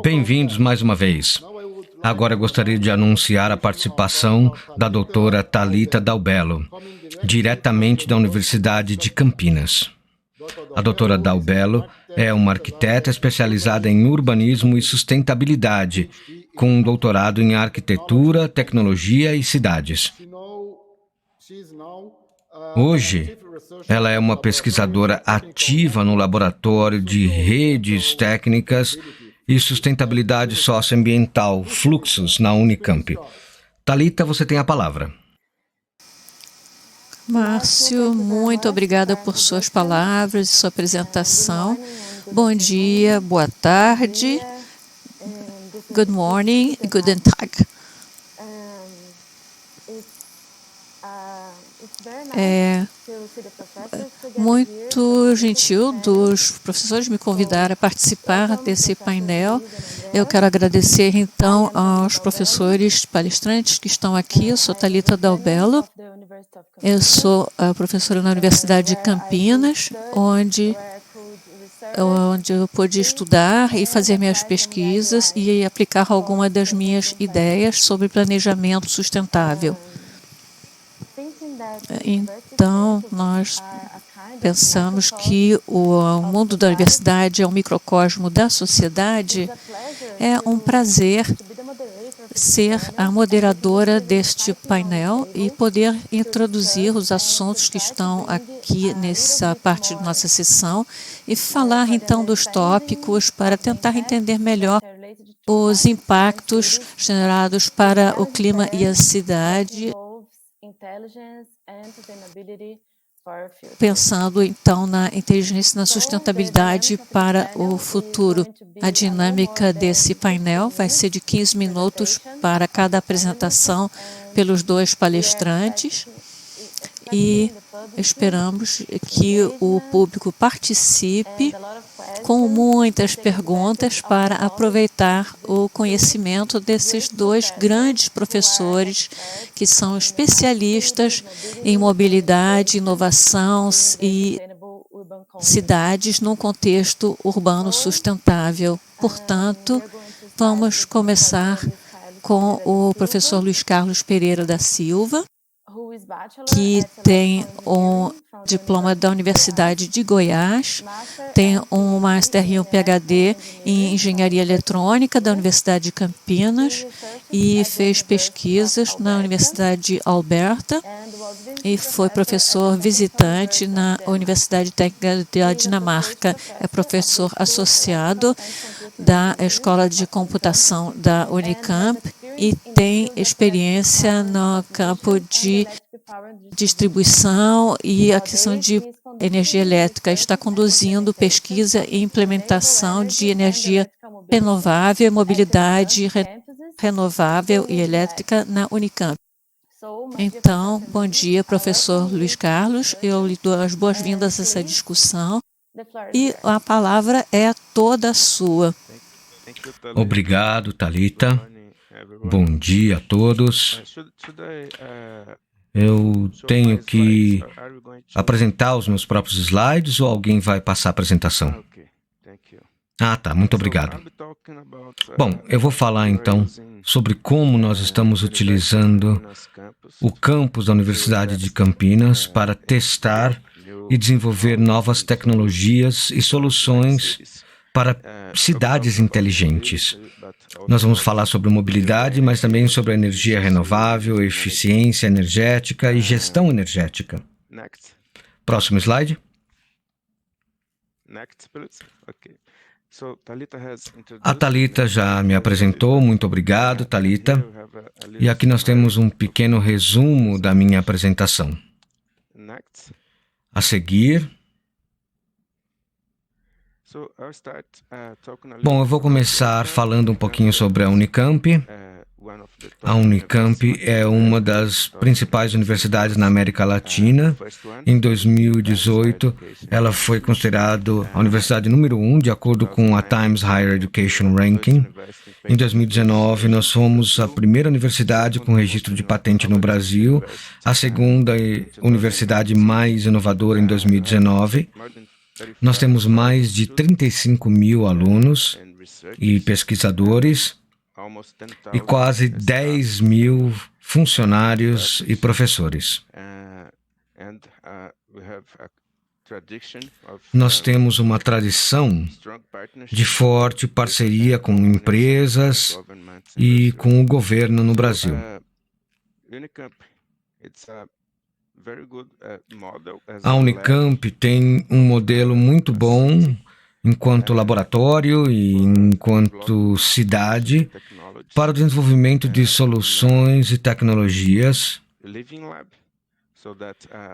Bem-vindos mais uma vez. Agora gostaria de anunciar a participação da doutora Thalita Dalbello, diretamente da Universidade de Campinas. A doutora Dalbello é uma arquiteta especializada em urbanismo e sustentabilidade, com um doutorado em arquitetura, tecnologia e cidades. Hoje, ela é uma pesquisadora ativa no Laboratório de Redes Técnicas e Sustentabilidade Socioambiental, Fluxos, na Unicamp. Thalita, você tem a palavra. Márcio, muito obrigada por suas palavras e sua apresentação. Bom dia, boa tarde, good morning, guten Tag. É muito gentil dos professores me convidar a participar desse painel. Eu quero agradecer, então, aos professores palestrantes que estão aqui. Eu sou Thalita Dalbello. Eu sou a professora na Universidade de Campinas, onde eu pude estudar e fazer minhas pesquisas e aplicar algumas das minhas ideias sobre planejamento sustentável. Então, nós pensamos que o mundo da universidade é um microcosmo da sociedade. É um prazer ser a moderadora deste painel e poder introduzir os assuntos que estão aqui nessa parte da nossa sessão e falar, então, dos tópicos para tentar entender melhor os impactos gerados para o clima e a cidade, pensando, então, na inteligência e na sustentabilidade para o futuro. A dinâmica desse painel vai ser de 15 minutos para cada apresentação pelos dois palestrantes e esperamos que o público participe com muitas perguntas para aproveitar o conhecimento desses dois grandes professores que são especialistas em mobilidade, inovação e cidades num contexto urbano sustentável. Portanto, vamos começar com o professor Luiz Carlos Pereira da Silva, que tem um diploma da Universidade de Goiás, tem um Master e um PhD em Engenharia Eletrônica da Universidade de Campinas e fez pesquisas na Universidade de Alberta e foi professor visitante na Universidade Técnica da Dinamarca. É professor associado da Escola de Computação da Unicamp e tem experiência no campo de distribuição e aquisição de energia elétrica. Está conduzindo pesquisa e implementação de energia renovável, mobilidade renovável e elétrica na Unicamp. Então, bom dia, professor Luiz Carlos. Eu lhe dou as boas-vindas a essa discussão e a palavra é toda sua. Obrigado, Thalita. Bom dia a todos. Eu tenho que apresentar os meus próprios slides ou alguém vai passar a apresentação? Ah, tá. Muito obrigado. Bom, eu vou falar então sobre como nós estamos utilizando o campus da Universidade de Campinas para testar e desenvolver novas tecnologias e soluções para cidades inteligentes. Nós vamos falar sobre mobilidade, mas também sobre energia renovável, eficiência energética e gestão energética. Próximo slide. A Thalita já me apresentou, muito obrigado, Thalita. E aqui nós temos um pequeno resumo da minha apresentação. A seguir... Bom, eu vou começar falando um pouquinho sobre a Unicamp. A Unicamp é uma das principais universidades na América Latina. Em 2018, ela foi considerada a universidade número 1, de acordo com a Times Higher Education Ranking. Em 2019, nós fomos a primeira universidade com registro de patente no Brasil, a segunda universidade mais inovadora em 2019. Nós temos mais de 35 mil alunos e pesquisadores e quase 10 mil funcionários e professores. Nós temos uma tradição de forte parceria com empresas e com o governo no Brasil. A Unicamp tem um modelo muito bom enquanto laboratório e enquanto cidade para o desenvolvimento de soluções e tecnologias.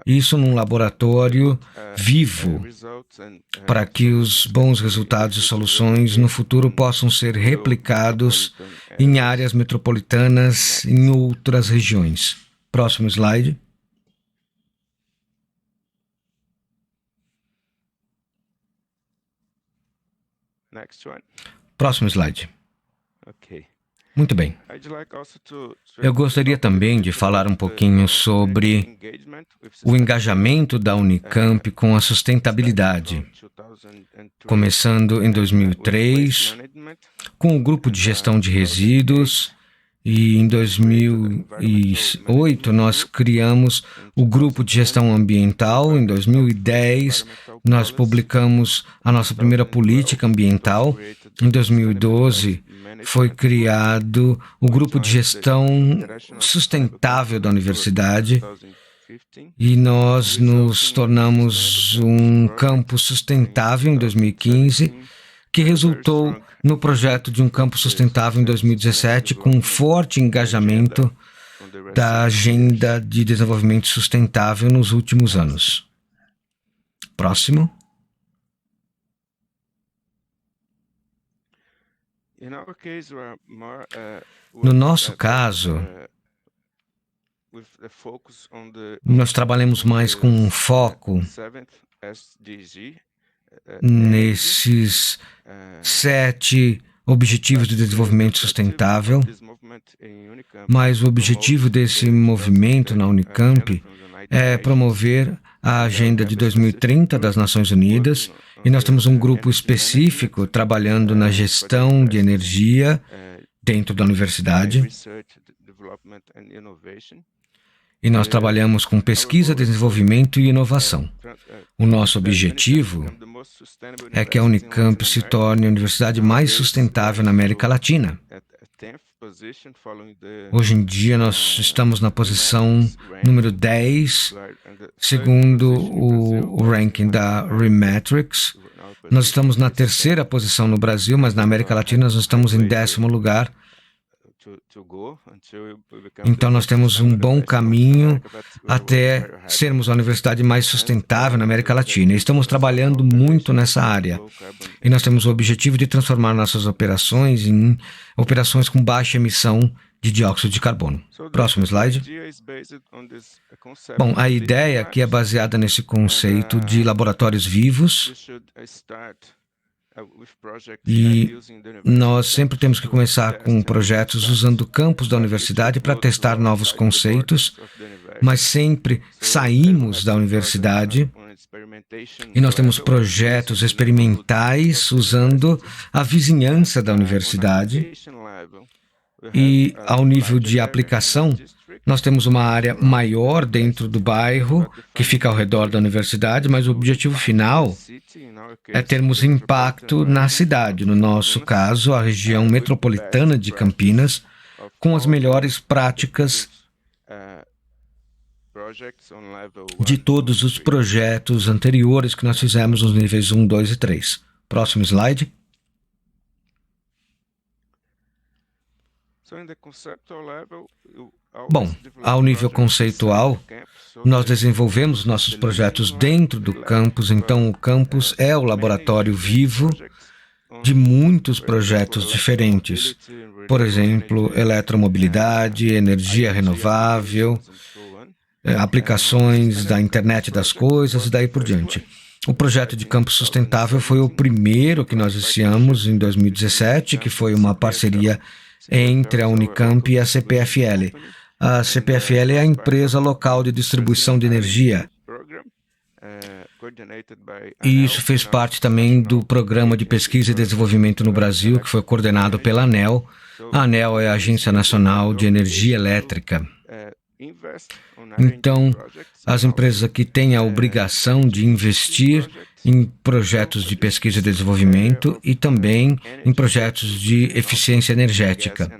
Isso num laboratório vivo, para que os bons resultados e soluções no futuro possam ser replicados em áreas metropolitanas em outras regiões. Próximo slide. Próximo slide. Muito bem. Eu gostaria também de falar um pouquinho sobre o engajamento da Unicamp com a sustentabilidade, começando em 2003, com o Grupo de Gestão de Resíduos, e em 2008 nós criamos o Grupo de Gestão Ambiental. Em 2010 nós publicamos a nossa primeira política ambiental. Em 2012 foi criado o Grupo de Gestão Sustentável da Universidade e nós nos tornamos um campus sustentável em 2015, que resultou no projeto de um campus sustentável em 2017, com um forte engajamento da Agenda de Desenvolvimento Sustentável nos últimos anos. Próximo. No nosso caso, nós trabalhamos mais com um foco nesses 7 Objetivos de Desenvolvimento Sustentável, mas o objetivo desse movimento na Unicamp é promover a Agenda de 2030 das Nações Unidas, e nós temos um grupo específico trabalhando na gestão de energia dentro da universidade. E nós trabalhamos com pesquisa, desenvolvimento e inovação. O nosso objetivo é que a Unicamp se torne a universidade mais sustentável na América Latina. Hoje em dia, nós estamos na posição número 10, segundo o ranking da Remetrics. Nós estamos na 3ª posição no Brasil, mas na América Latina nós estamos em 10º lugar. Então, nós temos um bom caminho até sermos a universidade mais sustentável na América Latina. E estamos trabalhando muito nessa área. E nós temos o objetivo de transformar nossas operações em operações com baixa emissão de dióxido de carbono. Próximo slide. Bom, a ideia aqui é baseada nesse conceito de laboratórios vivos. E nós sempre temos que começar com projetos usando campos da universidade para testar novos conceitos, mas sempre saímos da universidade e nós temos projetos experimentais usando a vizinhança da universidade. E ao nível de aplicação, nós temos uma área maior dentro do bairro que fica ao redor da universidade, mas o objetivo final é termos impacto na cidade, no nosso caso, a região metropolitana de Campinas, com as melhores práticas de todos os projetos anteriores que nós fizemos nos níveis 1, 2 e 3. Próximo slide. Bom, ao nível conceitual, nós desenvolvemos nossos projetos dentro do campus, então o campus é o laboratório vivo de muitos projetos diferentes. Por exemplo, eletromobilidade, energia renovável, aplicações da internet das coisas e daí por diante. O projeto de campus sustentável foi o primeiro que nós iniciamos em 2017, que foi uma parceria entre a Unicamp e a CPFL. A CPFL é a empresa local de distribuição de energia. E isso fez parte também do Programa de Pesquisa e Desenvolvimento no Brasil, que foi coordenado pela ANEEL. A ANEEL é a Agência Nacional de Energia Elétrica. Então, as empresas aqui têm a obrigação de investir em projetos de pesquisa e desenvolvimento e também em projetos de eficiência energética.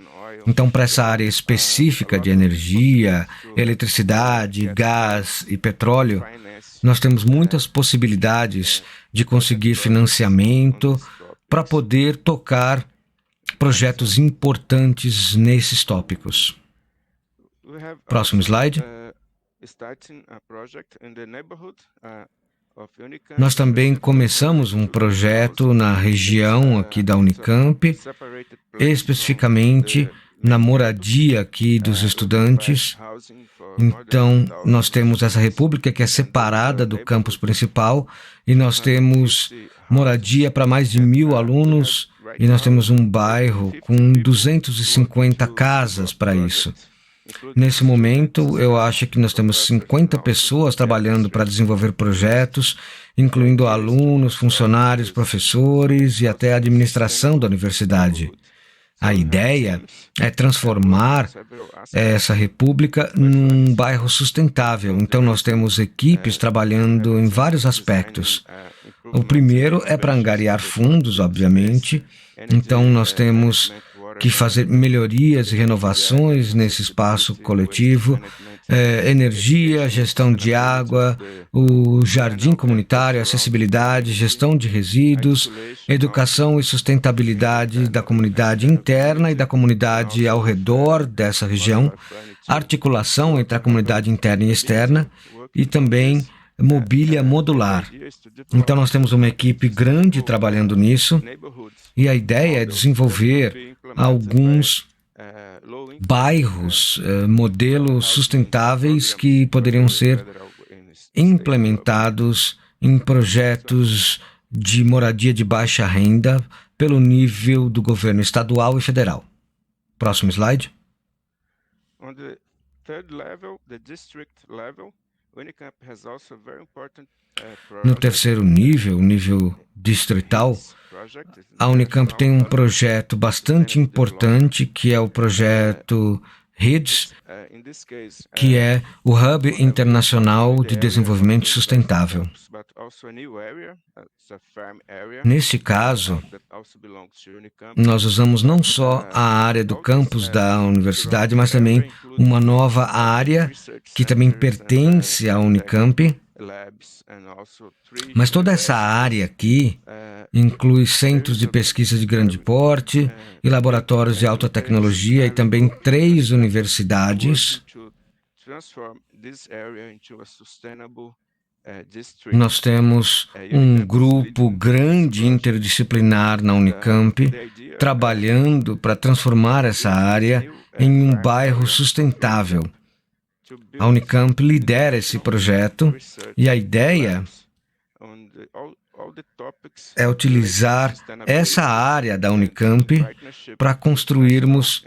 Então, para essa área específica de energia, eletricidade, gás e petróleo, nós temos muitas possibilidades de conseguir financiamento para poder tocar projetos importantes nesses tópicos. Próximo slide. Nós também começamos um projeto na região aqui da Unicamp, especificamente na moradia aqui dos estudantes. Então, nós temos essa república que é separada do campus principal e nós temos moradia para mais de 1.000 alunos e nós temos um bairro com 250 casas para isso. Nesse momento, eu acho que nós temos 50 pessoas trabalhando para desenvolver projetos, incluindo alunos, funcionários, professores e até a administração da universidade. A ideia é transformar essa república num bairro sustentável. Então, nós temos equipes trabalhando em vários aspectos. O primeiro é para angariar fundos, obviamente. Então, nós temos que fazer melhorias e renovações nesse espaço coletivo, energia, gestão de água, o jardim comunitário, acessibilidade, gestão de resíduos, educação e sustentabilidade da comunidade interna e da comunidade ao redor dessa região, articulação entre a comunidade interna e externa e também mobília modular. Então, nós temos uma equipe grande trabalhando nisso e a ideia é desenvolver alguns bairros, modelos sustentáveis que poderiam ser implementados em projetos de moradia de baixa renda pelo nível do governo estadual e federal. Próximo slide. No terceiro nível, o nível distrital, a Unicamp tem um projeto bastante importante, que é o projeto REDS, que é o Hub Internacional de Desenvolvimento Sustentável. Nesse caso, nós usamos não só a área do campus da universidade, mas também uma nova área que também pertence à Unicamp. Mas toda essa área aqui inclui centros de pesquisa de grande porte e laboratórios de alta tecnologia e também 3 universidades. Nós temos um grupo grande interdisciplinar na Unicamp trabalhando para transformar essa área em um bairro sustentável. A Unicamp lidera esse projeto e a ideia é utilizar essa área da Unicamp para construirmos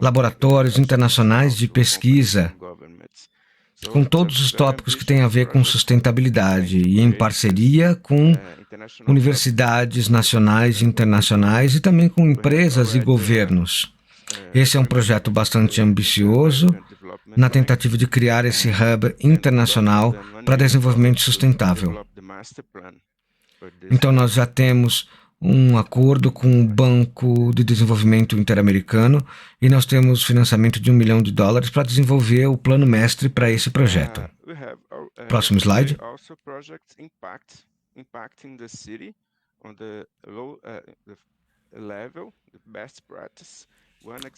laboratórios internacionais de pesquisa com todos os tópicos que têm a ver com sustentabilidade e em parceria com universidades nacionais e internacionais e também com empresas e governos. Esse é um projeto bastante ambicioso na tentativa de criar esse hub internacional para desenvolvimento sustentável. Então, nós já temos um acordo com o Banco de Desenvolvimento Interamericano e nós temos financiamento de $1 milhão para desenvolver o plano mestre para esse projeto. Próximo slide.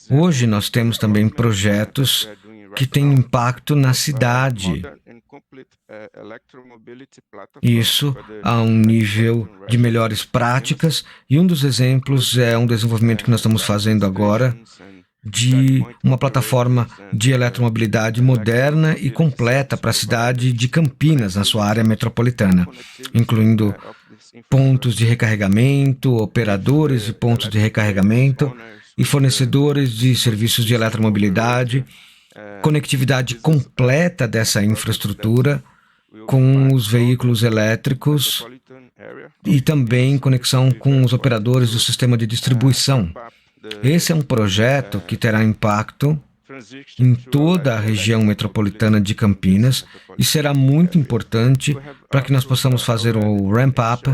Hoje nós temos também projetos que têm impacto na cidade. Isso a um nível de melhores práticas, e um dos exemplos é um desenvolvimento que nós estamos fazendo agora de uma plataforma de eletromobilidade moderna e completa para a cidade de Campinas, na sua área metropolitana, incluindo pontos de recarregamento, operadores de pontos de recarregamento e fornecedores de serviços de eletromobilidade, conectividade completa dessa infraestrutura com os veículos elétricos e também conexão com os operadores do sistema de distribuição. Esse é um projeto que terá impacto em toda a região metropolitana de Campinas e será muito importante para que nós possamos fazer o ramp-up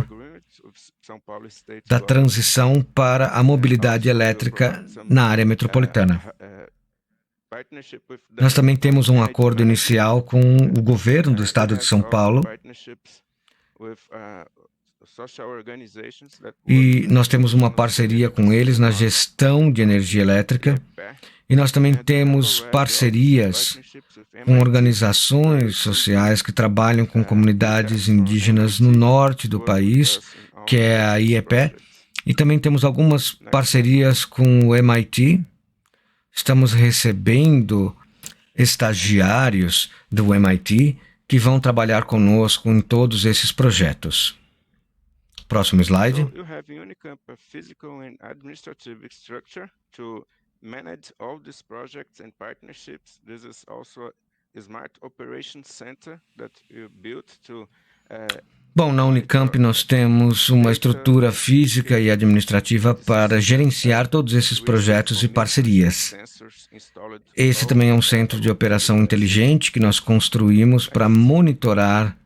da transição para a mobilidade elétrica na área metropolitana. Nós também temos um acordo inicial com o governo do estado de São Paulo e nós temos uma parceria com eles na gestão de energia elétrica e nós também temos parcerias com organizações sociais que trabalham com comunidades indígenas no norte do país, que é a IEPE, e também temos algumas parcerias com o MIT. Estamos recebendo estagiários do MIT que vão trabalhar conosco em todos esses projetos. Próximo slide. Manage all these projects and partnerships. This is also a smart operations center that you built to Bom, na Unicamp nós temos uma estrutura física e administrativa para gerenciar todos esses projetos e parcerias. Esse também é um centro de operação inteligente que nós construímos para monitorar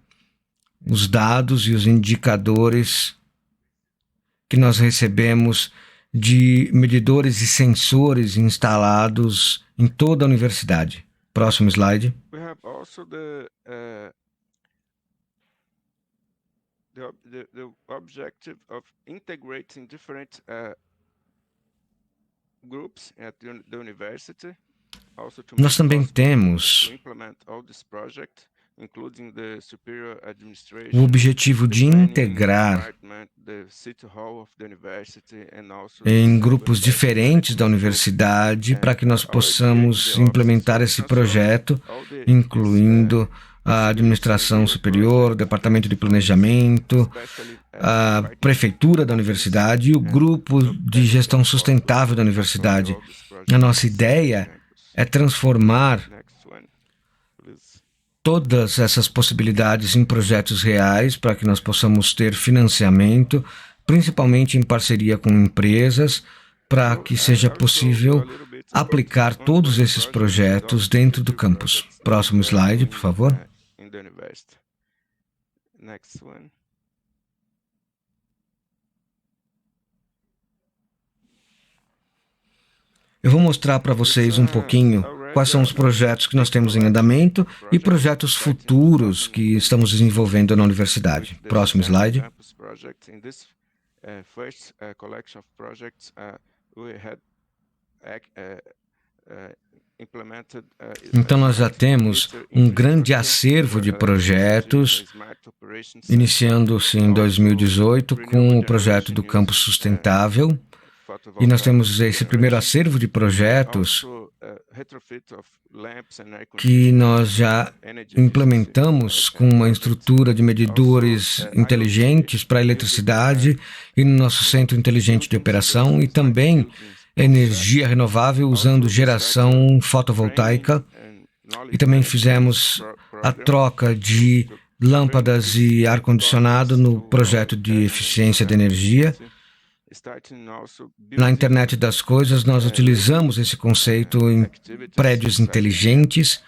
os dados e os indicadores que nós recebemos de medidores e sensores instalados em toda a universidade. Próximo slide. The objective of integrating different groups at the university. Nós também temos o objetivo de integrar em grupos diferentes da universidade para que nós possamos implementar esse projeto, incluindo a administração superior, o departamento de planejamento, a prefeitura da universidade e o grupo de gestão sustentável da universidade. A nossa ideia é transformar todas essas possibilidades em projetos reais para que nós possamos ter financiamento, principalmente em parceria com empresas, para que seja possível aplicar todos esses projetos dentro do campus. Próximo slide, por favor. Eu vou mostrar para vocês um pouquinho quais são os projetos que nós temos em andamento e projetos futuros que estamos desenvolvendo na universidade. Próximo slide. Então, nós já temos um grande acervo de projetos, iniciando-se em 2018 com o projeto do Campus Sustentável. E nós temos esse primeiro acervo de projetos que nós já implementamos com uma estrutura de medidores inteligentes para a eletricidade e no nosso centro inteligente de operação e também energia renovável usando geração fotovoltaica. E também fizemos a troca de lâmpadas e ar-condicionado no projeto de eficiência de energia. Na internet das coisas, nós utilizamos esse conceito em prédios inteligentes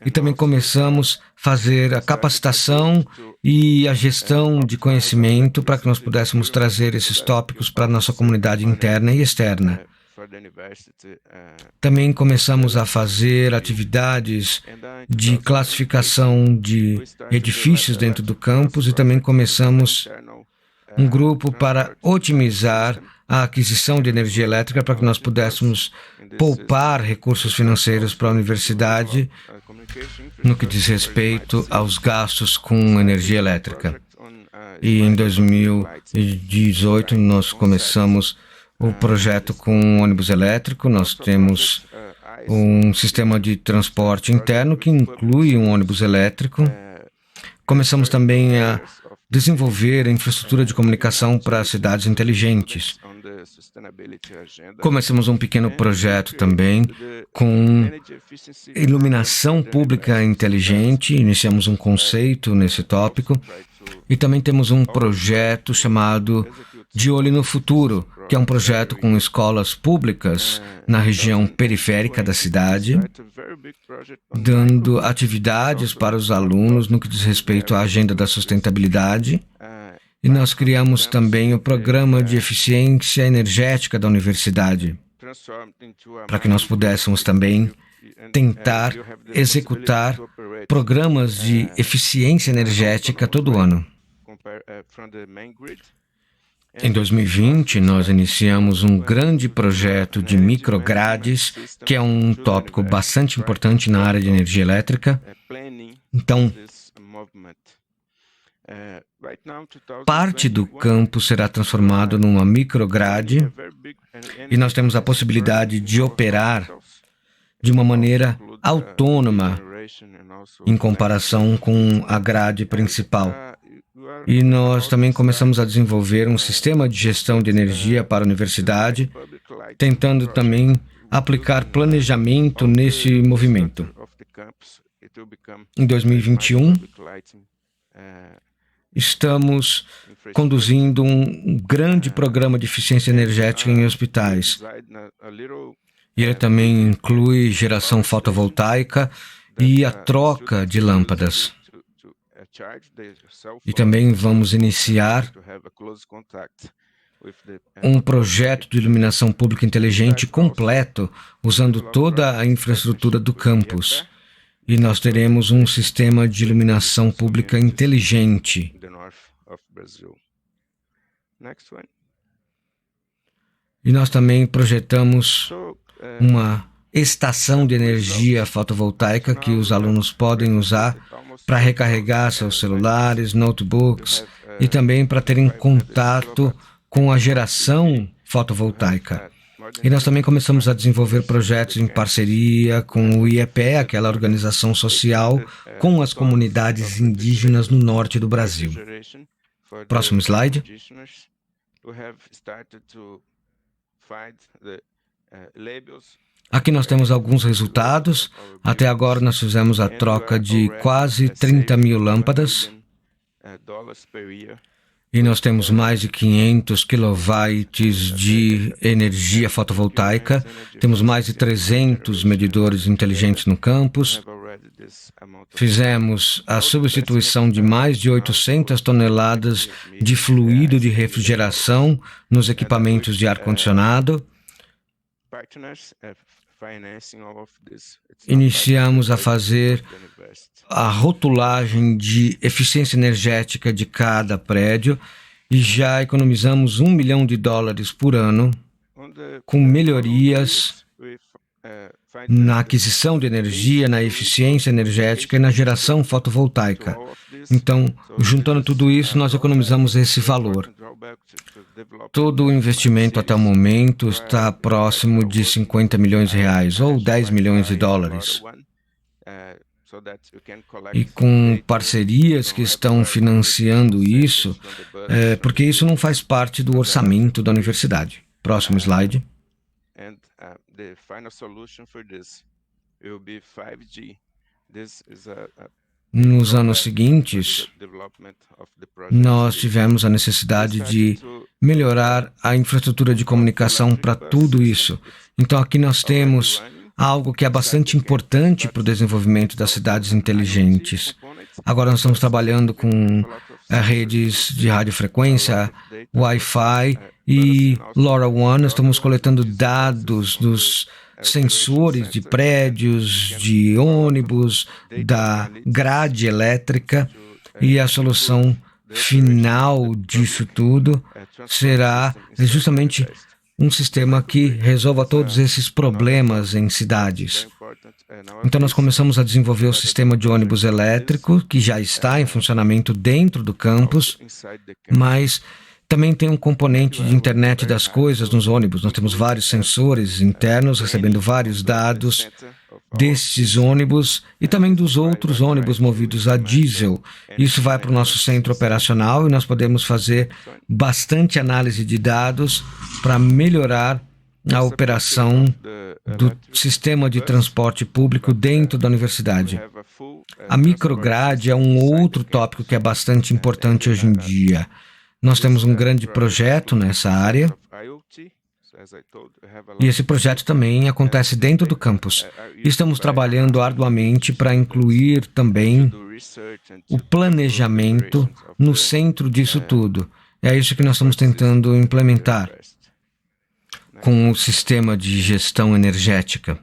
e também começamos a fazer a capacitação e a gestão de conhecimento para que nós pudéssemos trazer esses tópicos para a nossa comunidade interna e externa. Também começamos a fazer atividades de classificação de edifícios dentro do campus e também começamos um grupo para otimizar a aquisição de energia elétrica para que nós pudéssemos poupar recursos financeiros para a universidade no que diz respeito aos gastos com energia elétrica. E em 2018 nós começamos o projeto com um ônibus elétrico. Nós temos um sistema de transporte interno que inclui um ônibus elétrico. Começamos também a desenvolver a infraestrutura de comunicação para cidades inteligentes. Começamos um pequeno projeto também com iluminação pública inteligente, iniciamos um conceito nesse tópico, e também temos um projeto chamado De Olho no Futuro, que é um projeto com escolas públicas na região periférica da cidade, dando atividades para os alunos no que diz respeito à agenda da sustentabilidade. E nós criamos também o programa de eficiência energética da universidade, para que nós pudéssemos também tentar executar programas de eficiência energética todo ano. Em 2020, nós iniciamos um grande projeto de microgrades, que é um tópico bastante importante na área de energia elétrica. Então, parte do campus será transformado numa micrograde e nós temos a possibilidade de operar de uma maneira autônoma em comparação com a grade principal. E nós também começamos a desenvolver um sistema de gestão de energia para a universidade, tentando também aplicar planejamento nesse movimento. Em 2021, estamos conduzindo um grande programa de eficiência energética em hospitais. E ele também inclui geração fotovoltaica e a troca de lâmpadas. E também vamos iniciar um projeto de iluminação pública inteligente completo, usando toda a infraestrutura do campus. E nós teremos um sistema de iluminação pública inteligente. E nós também projetamos uma estação de energia fotovoltaica que os alunos podem usar para recarregar seus celulares, notebooks e também para terem contato com a geração fotovoltaica. E nós também começamos a desenvolver projetos em parceria com o IEPE, aquela organização social, com as comunidades indígenas no norte do Brasil. Próximo slide. Aqui nós temos alguns resultados. Até agora nós fizemos a troca de quase 30 mil lâmpadas. E nós temos mais de 500 quilowatts de energia fotovoltaica. Temos mais de 300 medidores inteligentes no campus. Fizemos a substituição de mais de 800 toneladas de fluido de refrigeração nos equipamentos de ar-condicionado. Iniciamos a fazer a rotulagem de eficiência energética de cada prédio e já economizamos $1 milhão por ano com melhorias na aquisição de energia, na eficiência energética e na geração fotovoltaica. Então, juntando tudo isso, nós economizamos esse valor. Todo o investimento até o momento está próximo de R$50 milhões ou $10 milhões. E com parcerias que estão financiando isso, porque isso não faz parte do orçamento da universidade. Próximo slide. Nos anos seguintes, nós tivemos a necessidade de melhorar a infraestrutura de comunicação para tudo isso. Então, aqui nós temos algo que é bastante importante para o desenvolvimento das cidades inteligentes. Agora nós estamos trabalhando com redes de radiofrequência, Wi-Fi e LoRaWAN. Nós estamos coletando dados dos sensores de prédios, de ônibus, da grade elétrica, e a solução final disso tudo será justamente um sistema que resolva todos esses problemas em cidades. Então nós começamos a desenvolver o sistema de ônibus elétrico, que já está em funcionamento dentro do campus, mas também tem um componente de internet das coisas nos ônibus. Nós temos vários sensores internos recebendo vários dados destes ônibus e também dos outros ônibus movidos a diesel. Isso vai para o nosso centro operacional e nós podemos fazer bastante análise de dados para melhorar a operação do sistema de transporte público dentro da universidade. A micrograde é um outro tópico que é bastante importante hoje em dia. Nós temos um grande projeto nessa área e esse projeto também acontece dentro do campus. Estamos trabalhando arduamente para incluir também o planejamento no centro disso tudo. É isso que nós estamos tentando implementar com o sistema de gestão energética.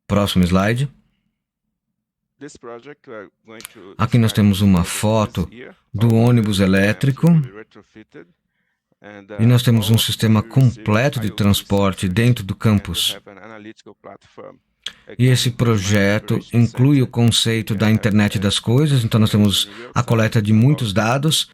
Próximo slide. Aqui nós temos uma foto do ônibus elétrico e nós temos um sistema completo de transporte dentro do campus. E esse projeto inclui o conceito da internet das coisas, então nós temos a coleta de muitos dados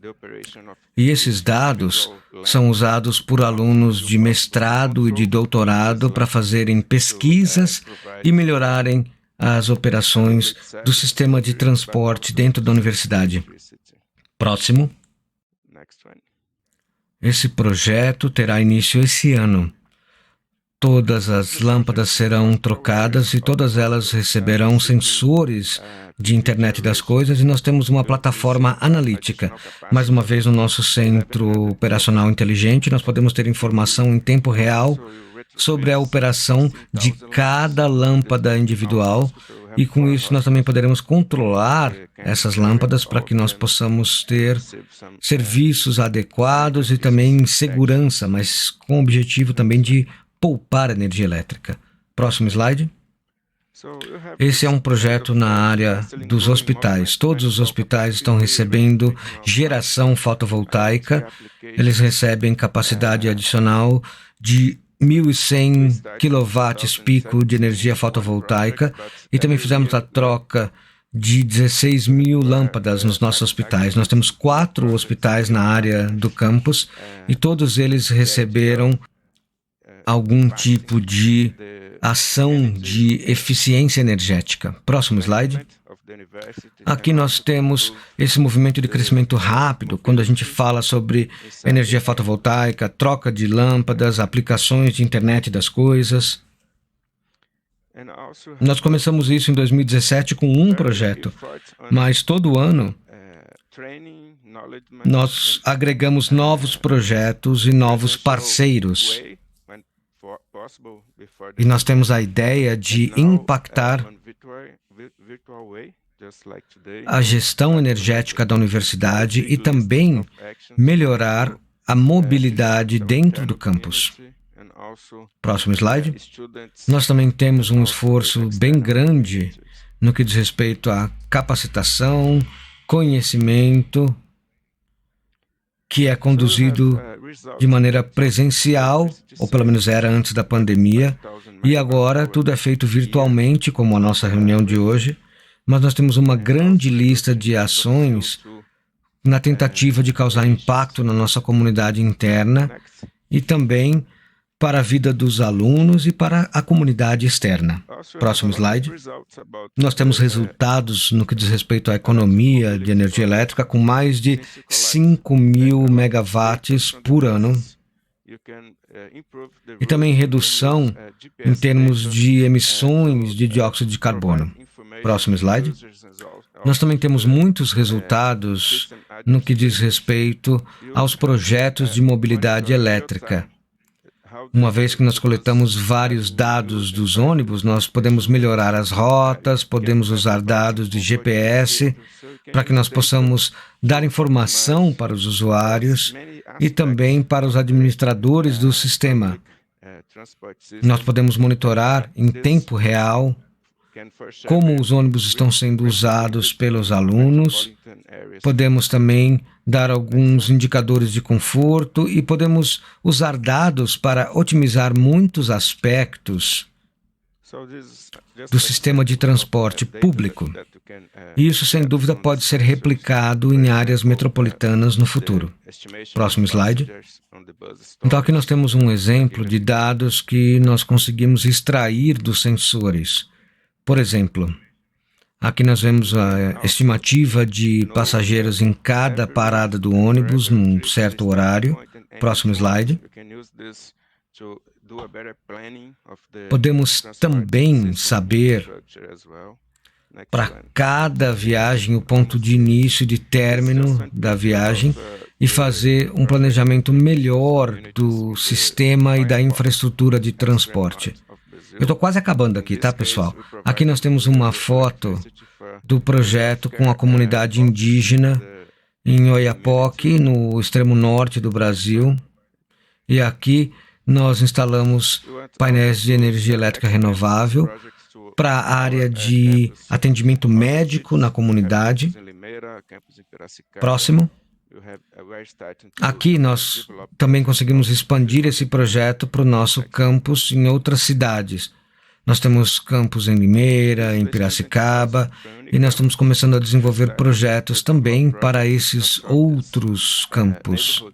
e esses dados são usados por alunos de mestrado e de doutorado para fazerem pesquisas e melhorarem as operações do sistema de transporte dentro da universidade. Próximo. Esse projeto terá início esse ano. Todas as lâmpadas serão trocadas e todas elas receberão sensores de internet das coisas e nós temos uma plataforma analítica. Mais uma vez, no nosso centro operacional inteligente, nós podemos ter informação em tempo real sobre a operação de cada lâmpada individual e com isso nós também poderemos controlar essas lâmpadas para que nós possamos ter serviços adequados e também segurança, mas com o objetivo também de poupar energia elétrica. Próximo slide. Esse é um projeto na área dos hospitais. Todos os hospitais estão recebendo geração fotovoltaica. Eles recebem capacidade adicional de 1.100 kW pico de energia fotovoltaica e também fizemos a troca de 16 mil lâmpadas nos nossos hospitais. Nós temos 4 hospitais na área do campus e todos eles receberam algum tipo de ação de eficiência energética. Próximo slide. Aqui nós temos esse movimento de crescimento rápido, quando a gente fala sobre energia fotovoltaica, troca de lâmpadas, aplicações de internet das coisas. Nós começamos isso em 2017 com um projeto, mas todo ano nós agregamos novos projetos e novos parceiros. E nós temos a ideia de impactar a gestão energética da universidade e também melhorar a mobilidade dentro do campus. Próximo slide. Nós também temos um esforço bem grande no que diz respeito à capacitação, conhecimento, que é conduzido de maneira presencial, ou pelo menos era antes da pandemia, e agora tudo é feito virtualmente, como a nossa reunião de hoje, mas nós temos uma grande lista de ações na tentativa de causar impacto na nossa comunidade interna e também para a vida dos alunos e para a comunidade externa. Próximo slide. Nós temos resultados no que diz respeito à economia de energia elétrica com mais de 5.000 megawatts por ano e também redução em termos de emissões de dióxido de carbono. Próximo slide. Nós também temos muitos resultados no que diz respeito aos projetos de mobilidade elétrica. Uma vez que nós coletamos vários dados dos ônibus, nós podemos melhorar as rotas, podemos usar dados de GPS para que nós possamos dar informação para os usuários e também para os administradores do sistema. Nós podemos monitorar em tempo real como os ônibus estão sendo usados pelos alunos, podemos também dar alguns indicadores de conforto e podemos usar dados para otimizar muitos aspectos do sistema de transporte público. E isso, sem dúvida, pode ser replicado em áreas metropolitanas no futuro. Próximo slide. Então, aqui nós temos um exemplo de dados que nós conseguimos extrair dos sensores. Por exemplo, aqui nós vemos a estimativa de passageiros em cada parada do ônibus num certo horário. Próximo slide. Podemos também saber para cada viagem o ponto de início e de término da viagem e fazer um planejamento melhor do sistema e da infraestrutura de transporte. Eu estou quase acabando aqui, tá, pessoal? Aqui nós temos uma foto do projeto com a comunidade indígena em Oiapoque, no extremo norte do Brasil. E aqui nós instalamos painéis de energia elétrica renovável para a área de atendimento médico na comunidade. Próximo. Aqui nós também conseguimos expandir esse projeto para o nosso campus em outras cidades. Nós temos campus em Limeira, em Piracicaba, e nós estamos começando a desenvolver projetos também para esses outros campos.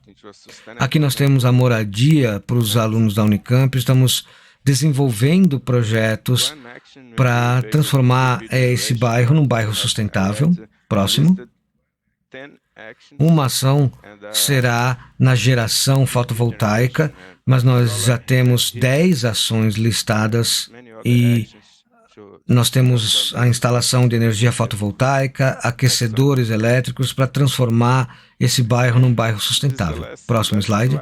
Aqui nós temos a moradia para os alunos da Unicamp, estamos desenvolvendo projetos para transformar esse bairro num bairro sustentável. Próximo. Uma ação será na geração fotovoltaica, mas nós já temos 10 ações listadas e nós temos a instalação de energia fotovoltaica, aquecedores elétricos para transformar esse bairro num bairro sustentável. Próximo slide.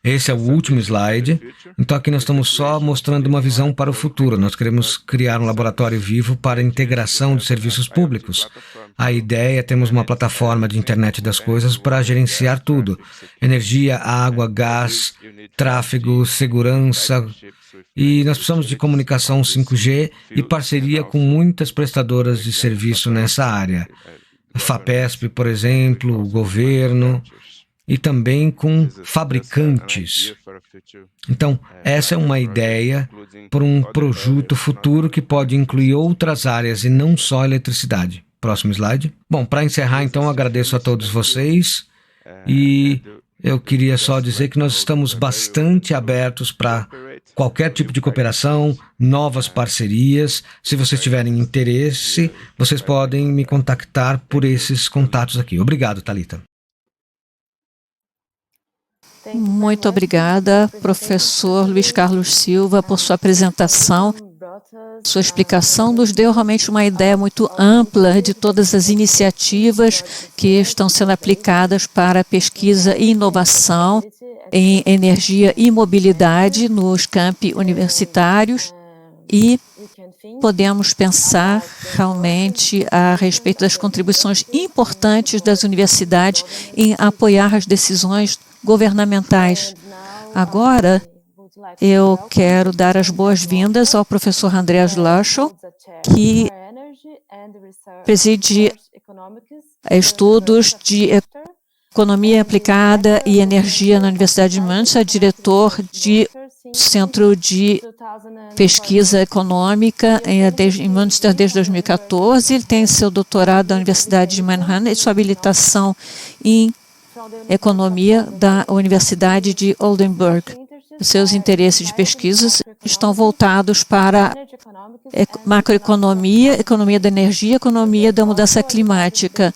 Esse é o último slide. Então aqui nós estamos só mostrando uma visão para o futuro. Nós queremos criar um laboratório vivo para a integração de serviços públicos. A ideia é termos uma plataforma de internet das coisas para gerenciar tudo. Energia, água, gás, tráfego, segurança. E nós precisamos de comunicação 5G e parceria com muitas prestadoras de serviço nessa área. FAPESP, por exemplo, o governo, e também com fabricantes. Então, essa é uma ideia para um projeto futuro que pode incluir outras áreas e não só eletricidade. Próximo slide. Bom, para encerrar, então, agradeço a todos vocês e eu queria só dizer que nós estamos bastante abertos para qualquer tipo de cooperação, novas parcerias. Se vocês tiverem interesse, vocês podem me contactar por esses contatos aqui. Obrigado, Thalita. Muito obrigada, professor Luiz Carlos Silva, por sua apresentação. Sua explicação nos deu realmente uma ideia muito ampla de todas as iniciativas que estão sendo aplicadas para pesquisa e inovação em energia e mobilidade nos campi universitários e podemos pensar realmente a respeito das contribuições importantes das universidades em apoiar as decisões governamentais. Agora, eu quero dar as boas-vindas ao professor Andreas Laschel, que preside estudos de economia aplicada e energia na Universidade de Münster, diretor de Centro de Pesquisa Econômica em Münster desde 2014. Ele tem seu doutorado da Universidade de Mannheim e sua habilitação em Economia da Universidade de Oldenburg. Seus interesses de pesquisas estão voltados para macroeconomia, economia da energia, economia da mudança climática.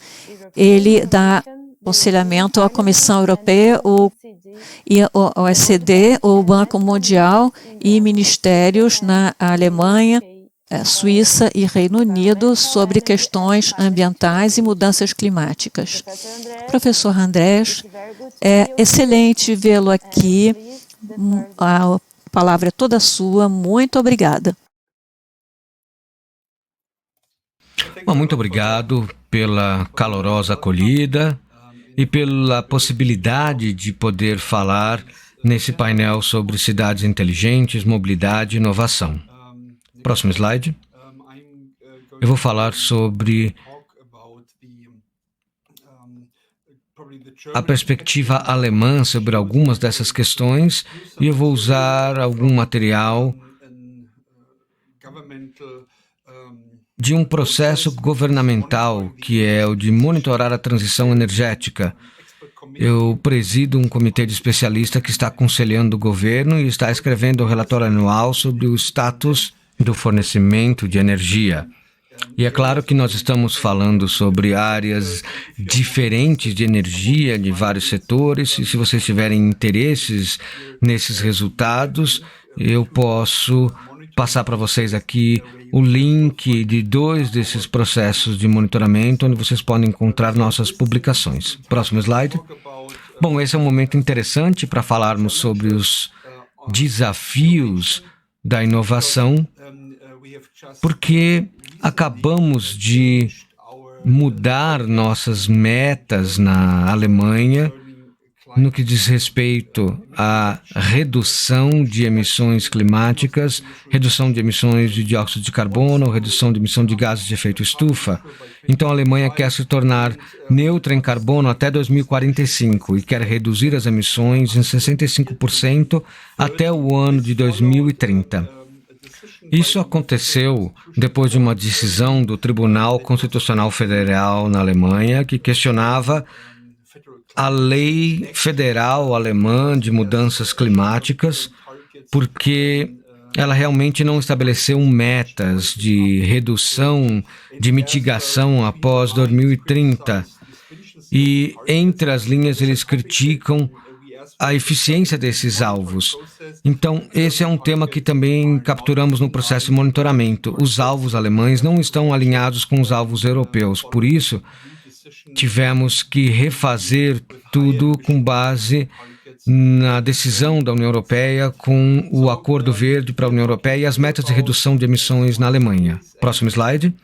Ele dá aconselhamento à Comissão Europeia, o OECD, o Banco Mundial e ministérios na Alemanha, Suíça e Reino Unido sobre questões ambientais e mudanças climáticas. Professor Andrés, é excelente vê-lo aqui. A palavra é toda sua. Muito obrigada. Bom, muito obrigado pela calorosa acolhida e pela possibilidade de poder falar nesse painel sobre cidades inteligentes, mobilidade e inovação. Próximo slide. Eu vou falar sobre a perspectiva alemã sobre algumas dessas questões e eu vou usar algum material de um processo governamental que é o de monitorar a transição energética. Eu presido um comitê de especialistas que está aconselhando o governo e está escrevendo o relatório anual sobre o status do fornecimento de energia. E é claro que nós estamos falando sobre áreas diferentes de energia, de vários setores, e se vocês tiverem interesses nesses resultados, eu posso passar para vocês aqui o link de 2 desses processos de monitoramento, onde vocês podem encontrar nossas publicações. Próximo slide. Bom, esse é um momento interessante para falarmos sobre os desafios da inovação, porque acabamos de mudar nossas metas na Alemanha no que diz respeito à redução de emissões climáticas, redução de emissões de dióxido de carbono, redução de emissão de gases de efeito estufa. Então, a Alemanha quer se tornar neutra em carbono até 2045 e quer reduzir as emissões em 65% até o ano de 2030. Isso aconteceu depois de uma decisão do Tribunal Constitucional Federal na Alemanha que questionava a lei federal alemã de mudanças climáticas, porque ela realmente não estabeleceu metas de redução, de mitigação após 2030. E, entre as linhas, eles criticam a eficiência desses alvos. Então, esse é um tema que também capturamos no processo de monitoramento. Os alvos alemães não estão alinhados com os alvos europeus. Por isso, tivemos que refazer tudo com base na decisão da União Europeia com o Acordo Verde para a União Europeia e as metas de redução de emissões na Alemanha. Próximo slide.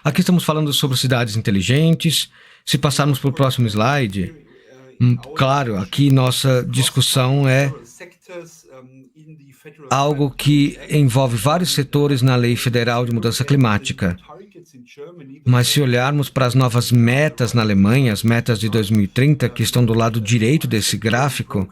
Aqui estamos falando sobre cidades inteligentes. Se passarmos para o próximo slide, claro, aqui nossa discussão é algo que envolve vários setores na Lei Federal de Mudança Climática. Mas se olharmos para as novas metas na Alemanha, as metas de 2030, que estão do lado direito desse gráfico,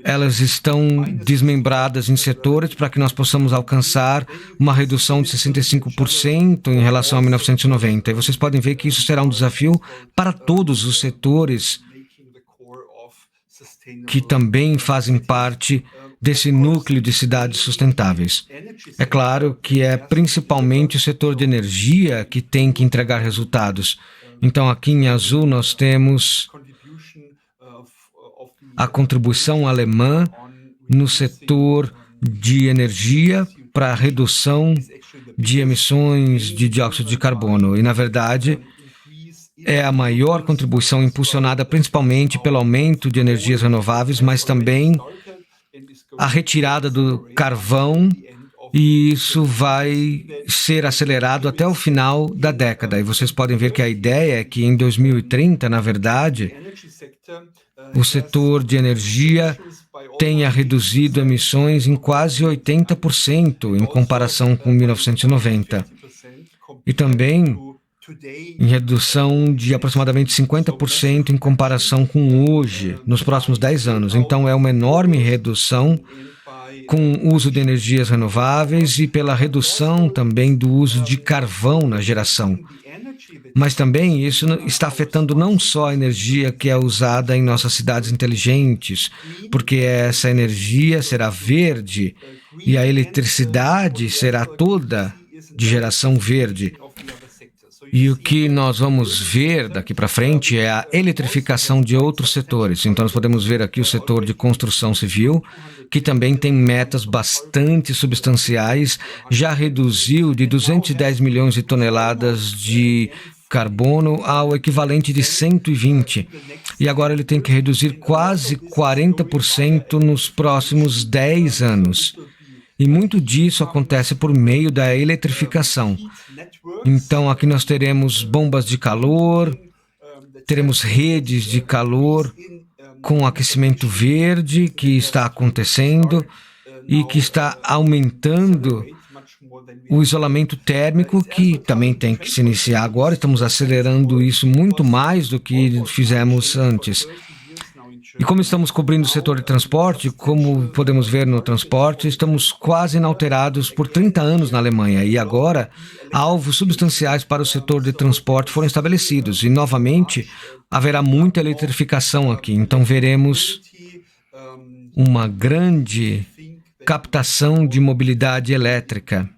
elas estão desmembradas em setores para que nós possamos alcançar uma redução de 65% em relação a 1990. E vocês podem ver que isso será um desafio para todos os setores que também fazem parte desse núcleo de cidades sustentáveis. É claro que é principalmente o setor de energia que tem que entregar resultados. Então, aqui em azul, nós temos a contribuição alemã no setor de energia para a redução de emissões de dióxido de carbono. E, na verdade, é a maior contribuição impulsionada principalmente pelo aumento de energias renováveis, mas também a retirada do carvão, e isso vai ser acelerado até o final da década. E vocês podem ver que a ideia é que em 2030, na verdade, o setor de energia tenha reduzido emissões em quase 80% em comparação com 1990. E também em redução de aproximadamente 50% em comparação com hoje, nos próximos 10 anos. Então, é uma enorme redução com o uso de energias renováveis e pela redução também do uso de carvão na geração. Mas também isso está afetando não só a energia que é usada em nossas cidades inteligentes, porque essa energia será verde e a eletricidade será toda de geração verde. E o que nós vamos ver daqui para frente é a eletrificação de outros setores. Então, nós podemos ver aqui o setor de construção civil, que também tem metas bastante substanciais, já reduziu de 210 milhões de toneladas de carbono ao equivalente de 120. E agora ele tem que reduzir quase 40% nos próximos 10 anos. E muito disso acontece por meio da eletrificação. Então, aqui nós teremos bombas de calor, teremos redes de calor com aquecimento verde que está acontecendo e que está aumentando o isolamento térmico, que também tem que se iniciar agora. Estamos acelerando isso muito mais do que fizemos antes. E como estamos cobrindo o setor de transporte, como podemos ver no transporte, estamos quase inalterados por 30 anos na Alemanha. E agora, alvos substanciais para o setor de transporte foram estabelecidos. E, novamente, haverá muita eletrificação aqui. Então, veremos uma grande captação de mobilidade elétrica.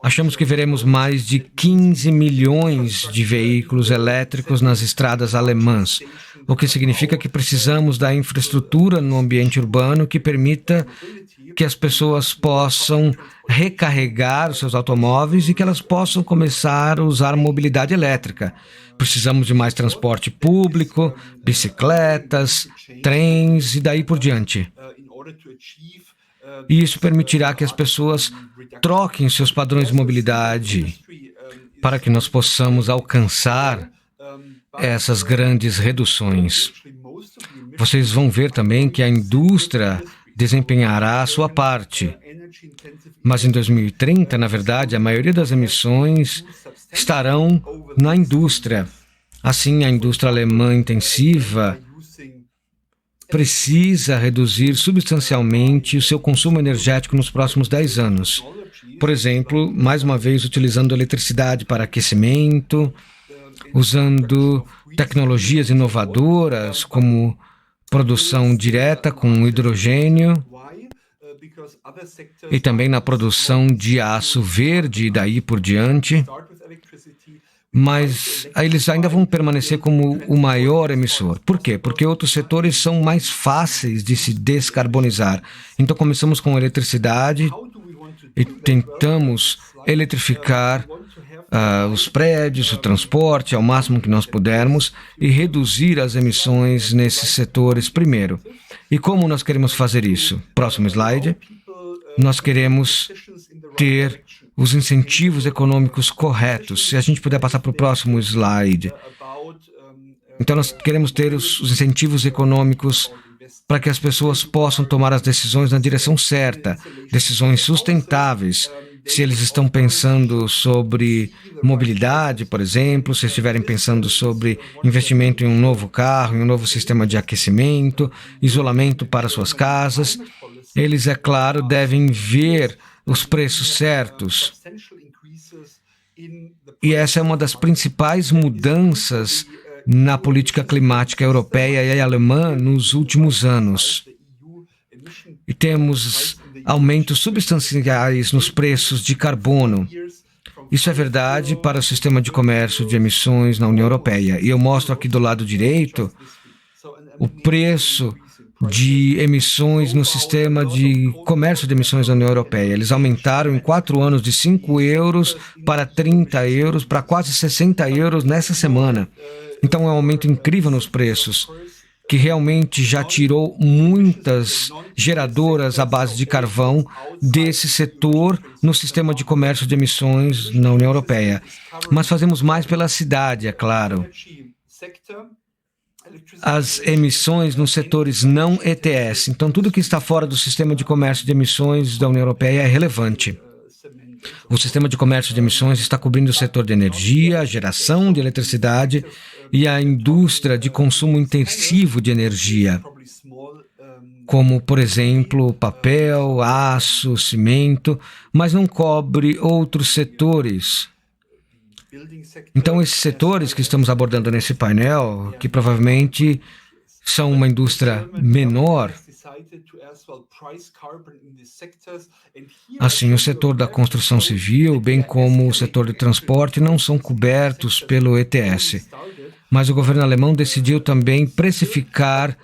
Achamos que veremos mais de 15 milhões de veículos elétricos nas estradas alemãs, o que significa que precisamos da infraestrutura no ambiente urbano que permita que as pessoas possam recarregar os seus automóveis e que elas possam começar a usar mobilidade elétrica. Precisamos de mais transporte público, bicicletas, trens e daí por diante. E isso permitirá que as pessoas troquem seus padrões de mobilidade para que nós possamos alcançar essas grandes reduções. Vocês vão ver também que a indústria desempenhará a sua parte. Mas em 2030, na verdade, a maioria das emissões estarão na indústria. Assim, a indústria alemã intensiva precisa reduzir substancialmente o seu consumo energético nos próximos 10 anos. Por exemplo, mais uma vez, utilizando eletricidade para aquecimento, usando tecnologias inovadoras como produção direta com hidrogênio e também na produção de aço verde e daí por diante. Mas eles ainda vão permanecer como o maior emissor. Por quê? Porque outros setores são mais fáceis de se descarbonizar. Então começamos com eletricidade e tentamos eletrificar os prédios, o transporte, ao máximo que nós pudermos e reduzir as emissões nesses setores primeiro. E como nós queremos fazer isso? Próximo slide. Nós queremos ter os incentivos econômicos corretos. Se a gente puder passar para o próximo slide. Então, nós queremos ter os incentivos econômicos para que as pessoas possam tomar as decisões na direção certa, decisões sustentáveis. Se eles estão pensando sobre mobilidade, por exemplo, se estiverem pensando sobre investimento em um novo carro, em um novo sistema de aquecimento, isolamento para suas casas, eles, é claro, devem ver os preços certos. E essa é uma das principais mudanças na política climática europeia e alemã nos últimos anos. E temos aumentos substanciais nos preços de carbono. Isso é verdade para o sistema de comércio de emissões na União Europeia. E eu mostro aqui do lado direito o preço de emissões no sistema de comércio de emissões da União Europeia. Eles aumentaram em 4 anos de 5 euros para 30 euros, para quase 60 euros nessa semana. Então é um aumento incrível nos preços, que realmente já tirou muitas geradoras à base de carvão desse setor no sistema de comércio de emissões na União Europeia. Mas fazemos mais pela cidade, é claro. As emissões nos setores não ETS. Então, tudo que está fora do sistema de comércio de emissões da União Europeia é relevante. O sistema de comércio de emissões está cobrindo o setor de energia, geração de eletricidade e a indústria de consumo intensivo de energia, como, por exemplo, papel, aço, cimento, mas não cobre outros setores. Então, esses setores que estamos abordando nesse painel, que provavelmente são uma indústria menor, assim, o setor da construção civil, bem como o setor de transporte, não são cobertos pelo ETS. Mas o governo alemão decidiu também precificar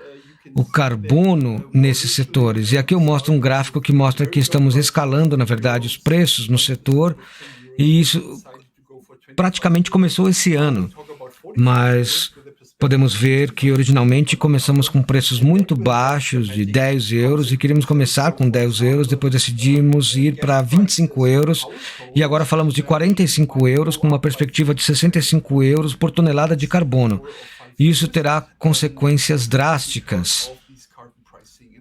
o carbono nesses setores. E aqui eu mostro um gráfico que mostra que estamos escalando, na verdade, os preços no setor, e isso praticamente começou esse ano, mas podemos ver que originalmente começamos com preços muito baixos de 10 euros e queríamos começar com 10 euros, depois decidimos ir para 25 euros e agora falamos de 45 euros com uma perspectiva de 65 euros por tonelada de carbono. Isso terá consequências drásticas.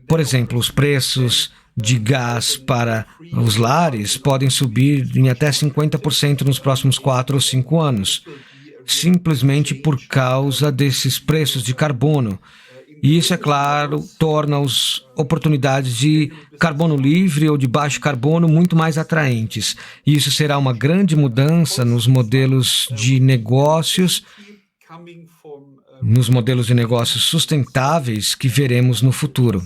Por exemplo, os preços de gás para os lares podem subir em até 50% nos próximos 4 ou 5 anos, simplesmente por causa desses preços de carbono. E isso, é claro, torna as oportunidades de carbono livre ou de baixo carbono muito mais atraentes. E isso será uma grande mudança nos modelos de negócios, sustentáveis que veremos no futuro.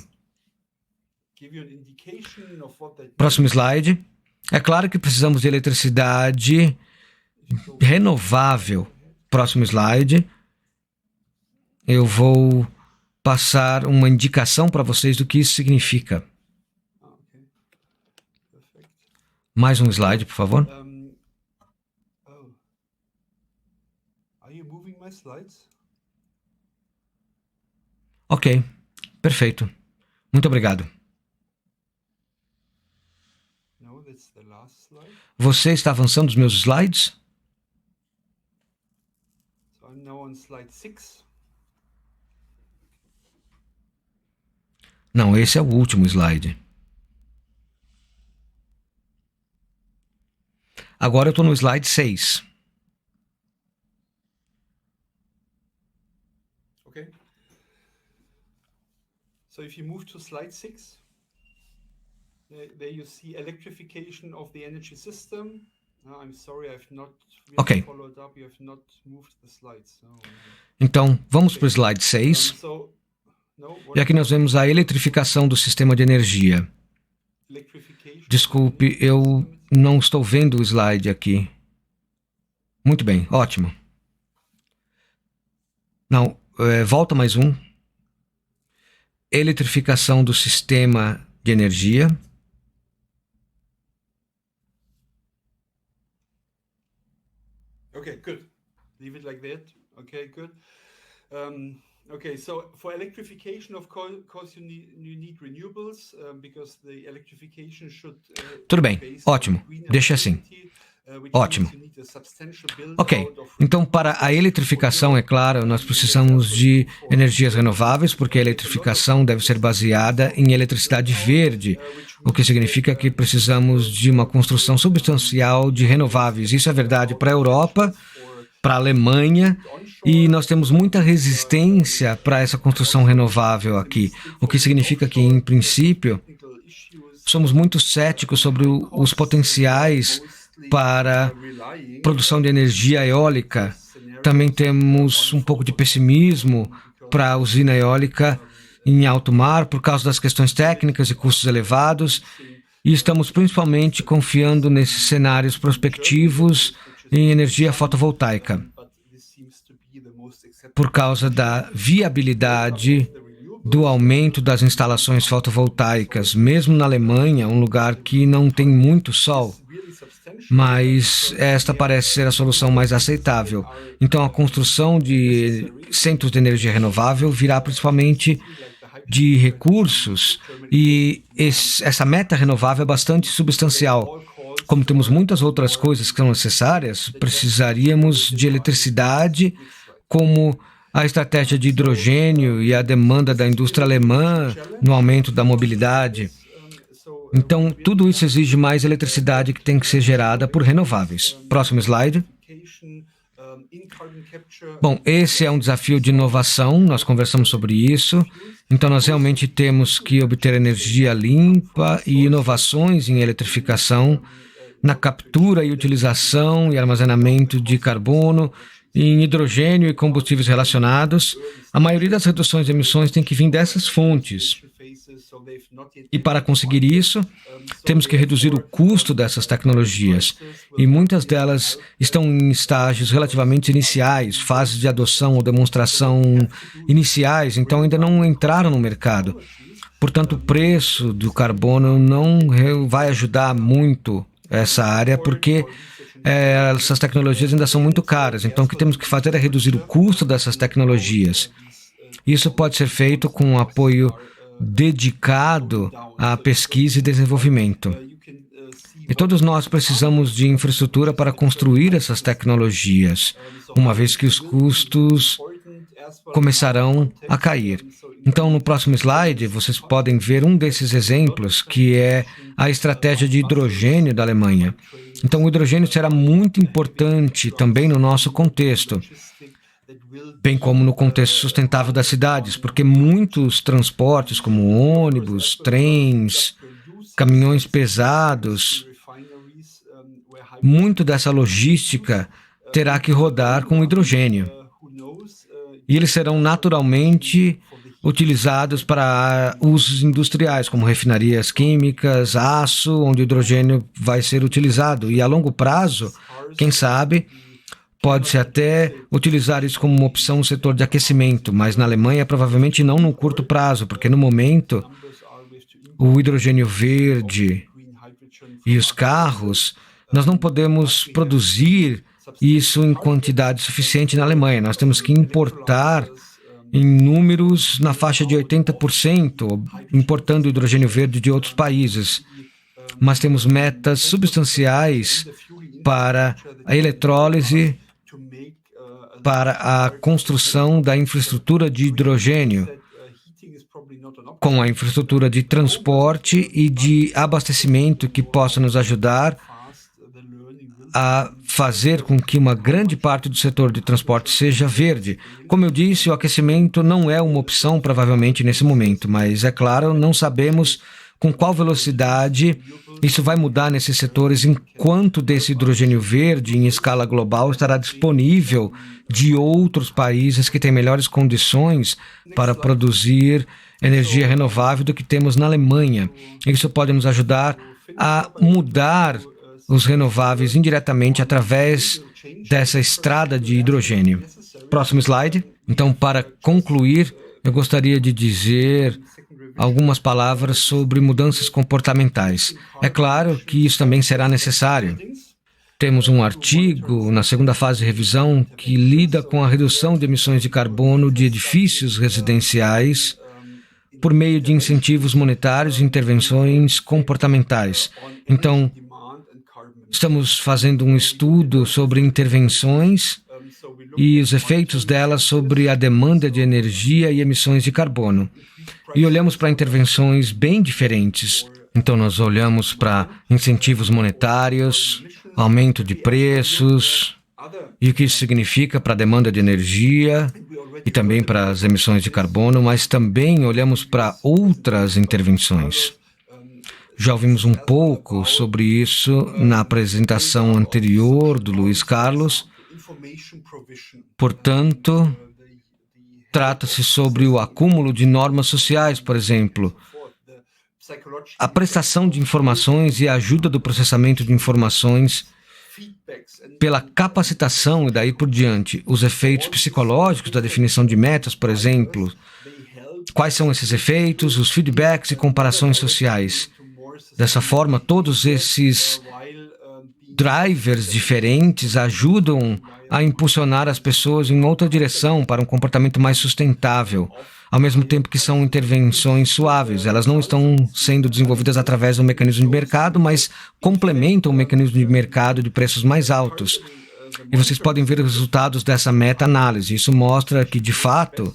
Próximo slide. É claro que precisamos de eletricidade renovável. Próximo slide. Eu vou passar uma indicação para vocês do que isso significa. Mais um slide, por favor. Ok, perfeito. Muito obrigado. Você está avançando os meus slides? Não, esse é o último slide. Agora eu estou no slide 6. Ok. So if you move to slide 6, there you see electrification of the energy system. I'm sorry, I've not really followed up. You have not moved the slides. Então, vamos para o slide 6. E aqui nós vemos a eletrificação do sistema de energia. Desculpe, eu não estou vendo o slide aqui. Muito bem, ótimo. Não, volta mais um. Eletrificação do sistema de energia. Okay, good. Leave it like that. Okay, good. Okay, so for electrification, of course, you need renewables because the electrification should. Tudo bem, ótimo. Deixa assim. Ótimo. Ok, então para a eletrificação, é claro, nós precisamos de energias renováveis, porque a eletrificação deve ser baseada em eletricidade verde, o que significa que precisamos de uma construção substancial de renováveis. Isso é verdade para a Europa, para a Alemanha, e nós temos muita resistência para essa construção renovável aqui, o que significa que, em princípio, somos muito céticos sobre os potenciais para produção de energia eólica. Também temos um pouco de pessimismo para a usina eólica em alto mar por causa das questões técnicas e custos elevados, e estamos principalmente confiando nesses cenários prospectivos em energia fotovoltaica, por causa da viabilidade do aumento das instalações fotovoltaicas, mesmo na Alemanha, um lugar que não tem muito sol. Mas esta parece ser a solução mais aceitável. Então, a construção de centros de energia renovável virá principalmente de recursos, e essa meta renovável é bastante substancial. Como temos muitas outras coisas que são necessárias, precisaríamos de eletricidade, como a estratégia de hidrogênio e a demanda da indústria alemã no aumento da mobilidade. Então, tudo isso exige mais eletricidade que tem que ser gerada por renováveis. Próximo slide. Bom, esse é um desafio de inovação, nós conversamos sobre isso. Então, nós realmente temos que obter energia limpa e inovações em eletrificação, na captura e utilização e armazenamento de carbono, em hidrogênio e combustíveis relacionados. A maioria das reduções de emissões tem que vir dessas fontes. E para conseguir isso, temos que reduzir o custo dessas tecnologias. E muitas delas estão em estágios relativamente iniciais, fases de adoção ou demonstração iniciais, então ainda não entraram no mercado. Portanto, o preço do carbono não vai ajudar muito essa área, porque essas tecnologias ainda são muito caras. Então, o que temos que fazer é reduzir o custo dessas tecnologias. Isso pode ser feito com um apoio dedicado à pesquisa e desenvolvimento. E todos nós precisamos de infraestrutura para construir essas tecnologias, uma vez que os custos começarão a cair. Então, no próximo slide, vocês podem ver um desses exemplos, que é a estratégia de hidrogênio da Alemanha. Então, o hidrogênio será muito importante também no nosso contexto, bem como no contexto sustentável das cidades, porque muitos transportes, como ônibus, trens, caminhões pesados, muito dessa logística terá que rodar com hidrogênio. E eles serão naturalmente utilizados para usos industriais, como refinarias químicas, aço, onde o hidrogênio vai ser utilizado. E a longo prazo, quem sabe, pode-se até utilizar isso como uma opção no setor de aquecimento, mas na Alemanha provavelmente não no curto prazo, porque no momento o hidrogênio verde e os carros, nós não podemos produzir isso em quantidade suficiente na Alemanha. Nós temos que importar em números na faixa de 80%, importando hidrogênio verde de outros países. Mas temos metas substanciais para a eletrólise, para a construção da infraestrutura de hidrogênio, com a infraestrutura de transporte e de abastecimento que possa nos ajudar a fazer com que uma grande parte do setor de transporte seja verde. Como eu disse, o aquecimento não é uma opção provavelmente nesse momento, mas é claro, não sabemos com qual velocidade isso vai mudar nesses setores, enquanto desse hidrogênio verde em escala global estará disponível de outros países que têm melhores condições para produzir energia renovável do que temos na Alemanha. Isso pode nos ajudar a mudar os renováveis indiretamente através dessa estrada de hidrogênio. Próximo slide. Então, para concluir, eu gostaria de dizer algumas palavras sobre mudanças comportamentais. É claro que isso também será necessário. Temos um artigo na segunda fase de revisão que lida com a redução de emissões de carbono de edifícios residenciais por meio de incentivos monetários e intervenções comportamentais. Então, estamos fazendo um estudo sobre intervenções e os efeitos delas sobre a demanda de energia e emissões de carbono. E olhamos para intervenções bem diferentes. Então, nós olhamos para incentivos monetários, aumento de preços, e o que isso significa para a demanda de energia e também para as emissões de carbono, mas também olhamos para outras intervenções. Já ouvimos um pouco sobre isso na apresentação anterior do Luiz Carlos. Portanto, trata-se sobre o acúmulo de normas sociais, por exemplo, a prestação de informações e a ajuda do processamento de informações pela capacitação e daí por diante. Os efeitos psicológicos da definição de metas, por exemplo. Quais são esses efeitos? Os feedbacks e comparações sociais. Dessa forma, todos esses drivers diferentes ajudam a impulsionar as pessoas em outra direção para um comportamento mais sustentável, ao mesmo tempo que são intervenções suaves. Elas não estão sendo desenvolvidas através do mecanismo de mercado, mas complementam o mecanismo de mercado de preços mais altos. E vocês podem ver os resultados dessa meta-análise. Isso mostra que, de fato,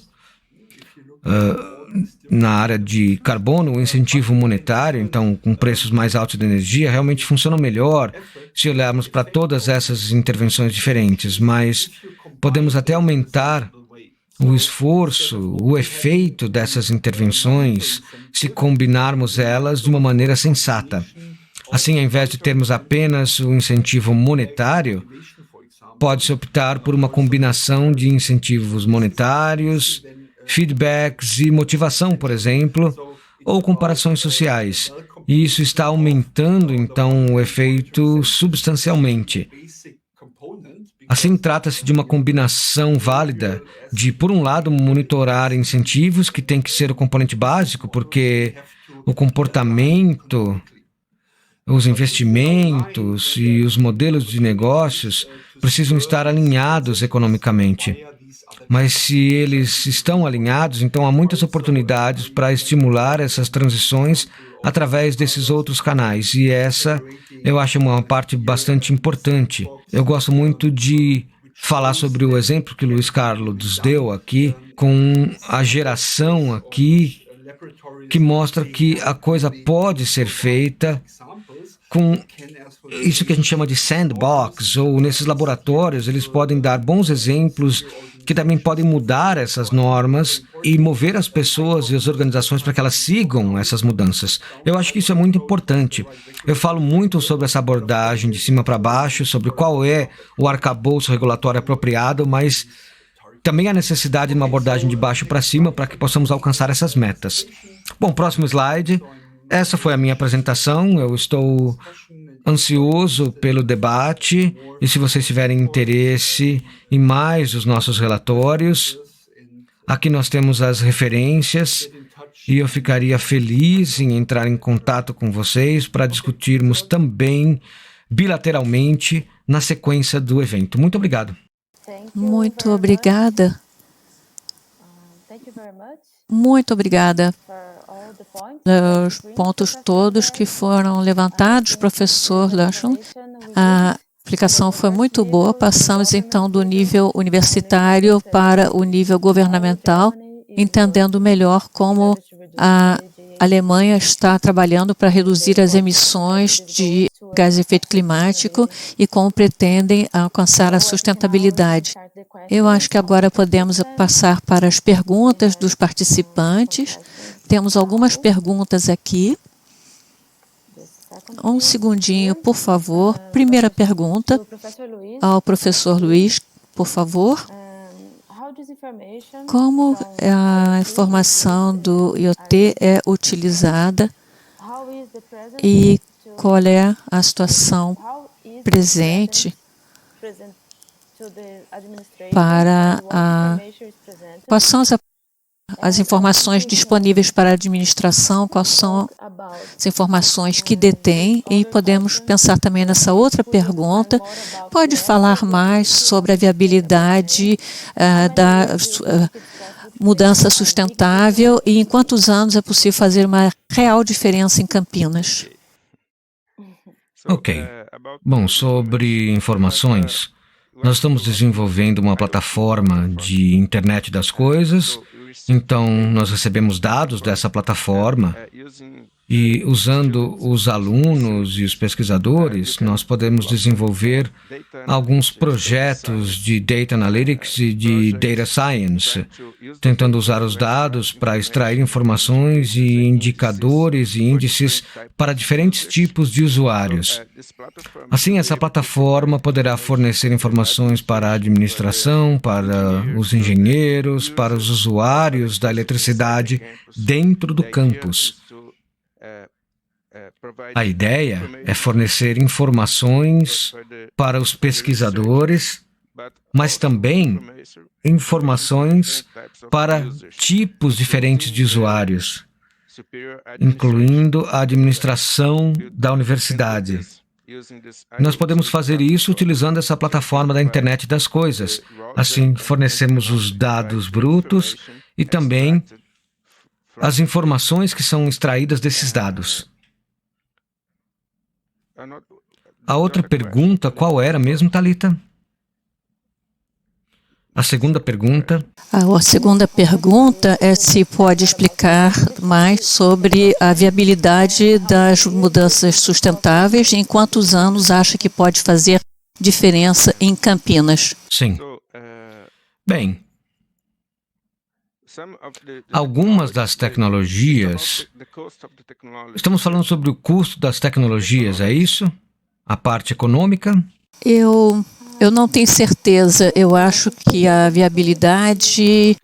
na área de carbono, o incentivo monetário, então com preços mais altos de energia, realmente funciona melhor se olharmos para todas essas intervenções diferentes, mas podemos até aumentar o esforço, o efeito dessas intervenções se combinarmos elas de uma maneira sensata. Assim, ao invés de termos apenas o incentivo monetário, pode-se optar por uma combinação de incentivos monetários, feedbacks e motivação, por exemplo, ou comparações sociais. E isso está aumentando, então, o efeito substancialmente. Assim, trata-se de uma combinação válida de, por um lado, monitorar incentivos, que tem que ser o componente básico, porque o comportamento, os investimentos e os modelos de negócios precisam estar alinhados economicamente. Mas se eles estão alinhados, então há muitas oportunidades para estimular essas transições através desses outros canais. E essa, eu acho uma parte bastante importante. Eu gosto muito de falar sobre o exemplo que o Luiz Carlos deu aqui, com a geração aqui, que mostra que a coisa pode ser feita com isso que a gente chama de sandbox, ou nesses laboratórios, eles podem dar bons exemplos que também podem mudar essas normas e mover as pessoas e as organizações para que elas sigam essas mudanças. Eu acho que isso é muito importante. Eu falo muito sobre essa abordagem de cima para baixo, sobre qual é o arcabouço regulatório apropriado, mas também há necessidade de uma abordagem de baixo para cima para que possamos alcançar essas metas. Bom, próximo slide. Essa foi a minha apresentação. Eu estou ansioso pelo debate e se vocês tiverem interesse em mais dos nossos relatórios, aqui nós temos as referências e eu ficaria feliz em entrar em contato com vocês para discutirmos também bilateralmente na sequência do evento. Muito obrigado. Muito obrigada. Muito obrigada pelos pontos todos que foram levantados, professor Lushon. A explicação foi muito boa. Passamos, então, do nível universitário para o nível governamental, entendendo melhor como a Alemanha está trabalhando para reduzir as emissões de gás de efeito climático e como pretendem alcançar a sustentabilidade. Eu acho que agora podemos passar para as perguntas dos participantes. Temos algumas perguntas aqui. Um segundinho, por favor. Primeira pergunta ao professor Luiz, por favor. Como a informação do IoT é utilizada e qual é a situação presente para quais são as informações disponíveis para a administração, quais são as informações que detém, e podemos pensar também nessa outra pergunta. Pode falar mais sobre a viabilidade da mudança sustentável e em quantos anos é possível fazer uma real diferença em Campinas? Ok. Bom, sobre informações, nós estamos desenvolvendo uma plataforma de internet das coisas. Então, nós recebemos dados dessa plataforma e, usando os alunos e os pesquisadores, nós podemos desenvolver alguns projetos de Data Analytics e de Data Science, tentando usar os dados para extrair informações e indicadores e índices para diferentes tipos de usuários. Assim, essa plataforma poderá fornecer informações para a administração, para os engenheiros, para os usuários da eletricidade dentro do campus. A ideia é fornecer informações para os pesquisadores, mas também informações para tipos diferentes de usuários, incluindo a administração da universidade. Nós podemos fazer isso utilizando essa plataforma da internet das coisas. Assim, fornecemos os dados brutos e também as informações que são extraídas desses dados. A outra pergunta, qual era mesmo, Thalita? A segunda pergunta. A segunda pergunta é se pode explicar mais sobre a viabilidade das mudanças sustentáveis e em quantos anos acha que pode fazer diferença em Campinas. Sim. Bem, algumas das tecnologias... Estamos falando sobre o custo das tecnologias, é isso? A parte econômica? Eu não tenho certeza. Eu acho que a viabilidade...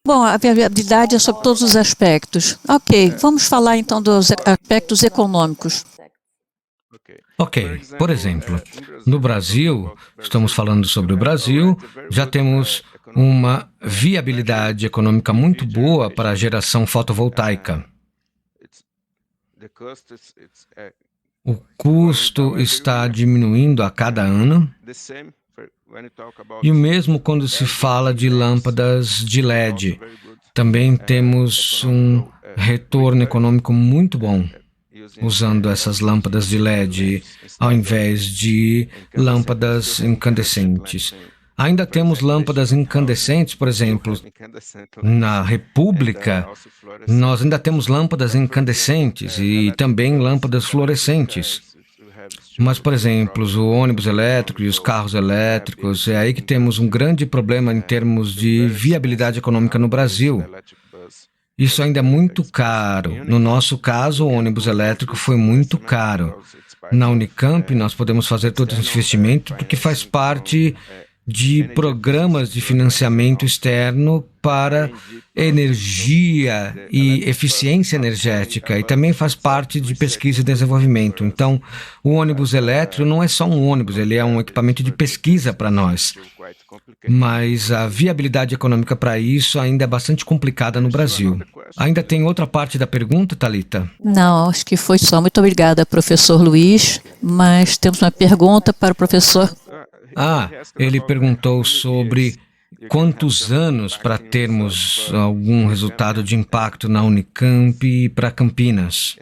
Bom, a viabilidade é sobre todos os aspectos. Ok, vamos falar então dos aspectos econômicos. Ok, por exemplo, no Brasil, estamos falando sobre o Brasil, já temos uma viabilidade econômica muito boa para a geração fotovoltaica. O custo está diminuindo a cada ano. E o mesmo quando se fala de lâmpadas de LED. Também temos um retorno econômico muito bom usando essas lâmpadas de LED ao invés de lâmpadas incandescentes. Ainda temos lâmpadas incandescentes, por exemplo, na República, nós ainda temos lâmpadas incandescentes e também lâmpadas fluorescentes. Mas, por exemplo, o ônibus elétrico e os carros elétricos, é aí que temos um grande problema em termos de viabilidade econômica no Brasil. Isso ainda é muito caro. No nosso caso, o ônibus elétrico foi muito caro. Na Unicamp, nós podemos fazer todo esse investimento porque faz parte de programas de financiamento externo para energia e eficiência energética, e também faz parte de pesquisa e desenvolvimento. Então, o ônibus elétrico não é só um ônibus, ele é um equipamento de pesquisa para nós. Mas a viabilidade econômica para isso ainda é bastante complicada no Brasil. Ainda tem outra parte da pergunta, Thalita? Não, acho que foi só. Muito obrigada, professor Luiz. Mas temos uma pergunta para o professor. Ele perguntou sobre quantos anos para termos algum resultado de impacto na Unicamp e para Campinas.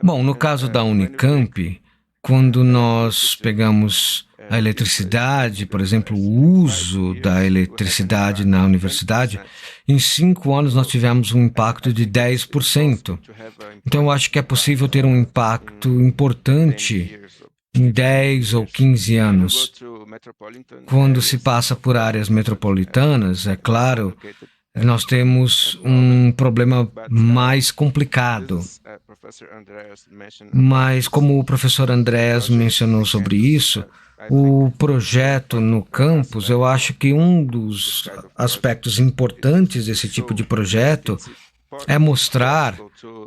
Bom, no caso da Unicamp, quando nós pegamos a eletricidade, por exemplo, o uso da eletricidade na universidade, em 5 anos nós tivemos um impacto de 10%. Então, eu acho que é possível ter um impacto importante em 10 ou 15 anos. Quando se passa por áreas metropolitanas, é claro, nós temos um problema mais complicado. Mas, como o professor Andrés mencionou sobre isso, o projeto no campus, eu acho que um dos aspectos importantes desse tipo de projeto é mostrar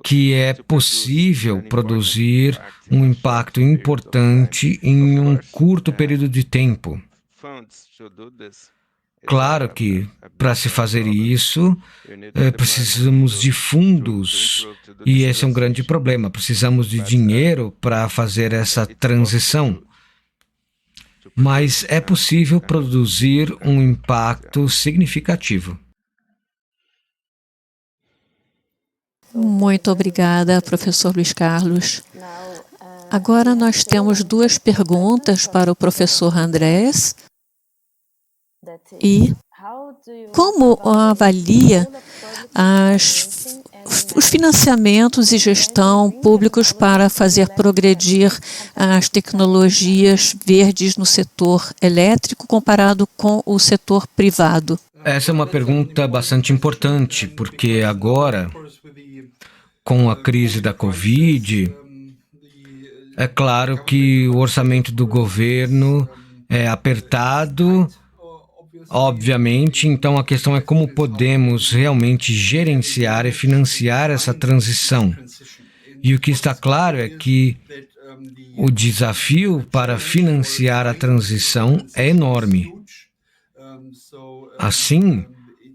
que é possível produzir um impacto importante em um curto período de tempo. Claro que, para se fazer isso, precisamos de fundos, e esse é um grande problema. Precisamos de dinheiro para fazer essa transição. Mas é possível produzir um impacto significativo. Muito obrigada, professor Luiz Carlos. Agora nós temos 2 perguntas para o professor Andrés. E como avalia os financiamentos e gestão públicos para fazer progredir as tecnologias verdes no setor elétrico comparado com o setor privado? Essa é uma pergunta bastante importante, porque agora, com a crise da Covid, é claro que o orçamento do governo é apertado, obviamente, então a questão é como podemos realmente gerenciar e financiar essa transição. E o que está claro é que o desafio para financiar a transição é enorme. Assim,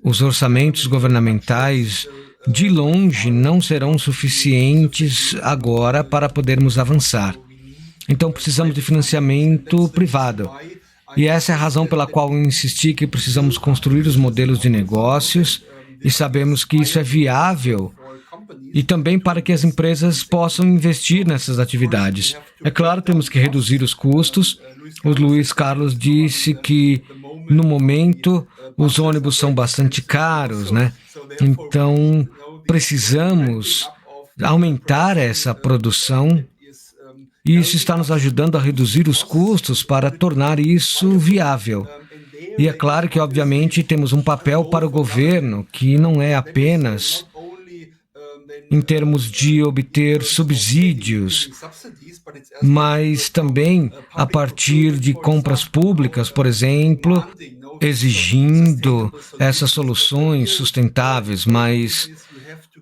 os orçamentos governamentais, de longe, não serão suficientes agora para podermos avançar. Então, precisamos de financiamento privado. E essa é a razão pela qual eu insisti que precisamos construir os modelos de negócios e sabemos que isso é viável e também para que as empresas possam investir nessas atividades. É claro, temos que reduzir os custos. O Luiz Carlos disse que, no momento, os ônibus são bastante caros, né? Então, precisamos aumentar essa produção. E isso está nos ajudando a reduzir os custos para tornar isso viável. E é claro que, obviamente, temos um papel para o governo, que não é apenas em termos de obter subsídios, mas também a partir de compras públicas, por exemplo, exigindo essas soluções sustentáveis. Mas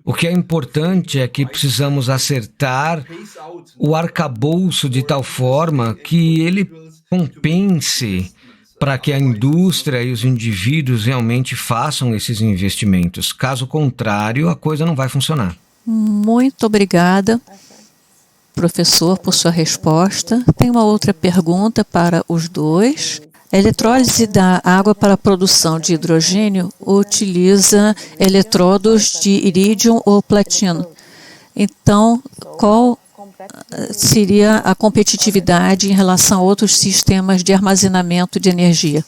o que é importante é que precisamos acertar o arcabouço de tal forma que ele compense para que a indústria e os indivíduos realmente façam esses investimentos. Caso contrário, a coisa não vai funcionar. Muito obrigada, professor, por sua resposta. Tem uma outra pergunta para os dois. A eletrólise da água para a produção de hidrogênio utiliza eletrodos de irídio ou platino. Então, qual seria a competitividade em relação a outros sistemas de armazenamento de energia?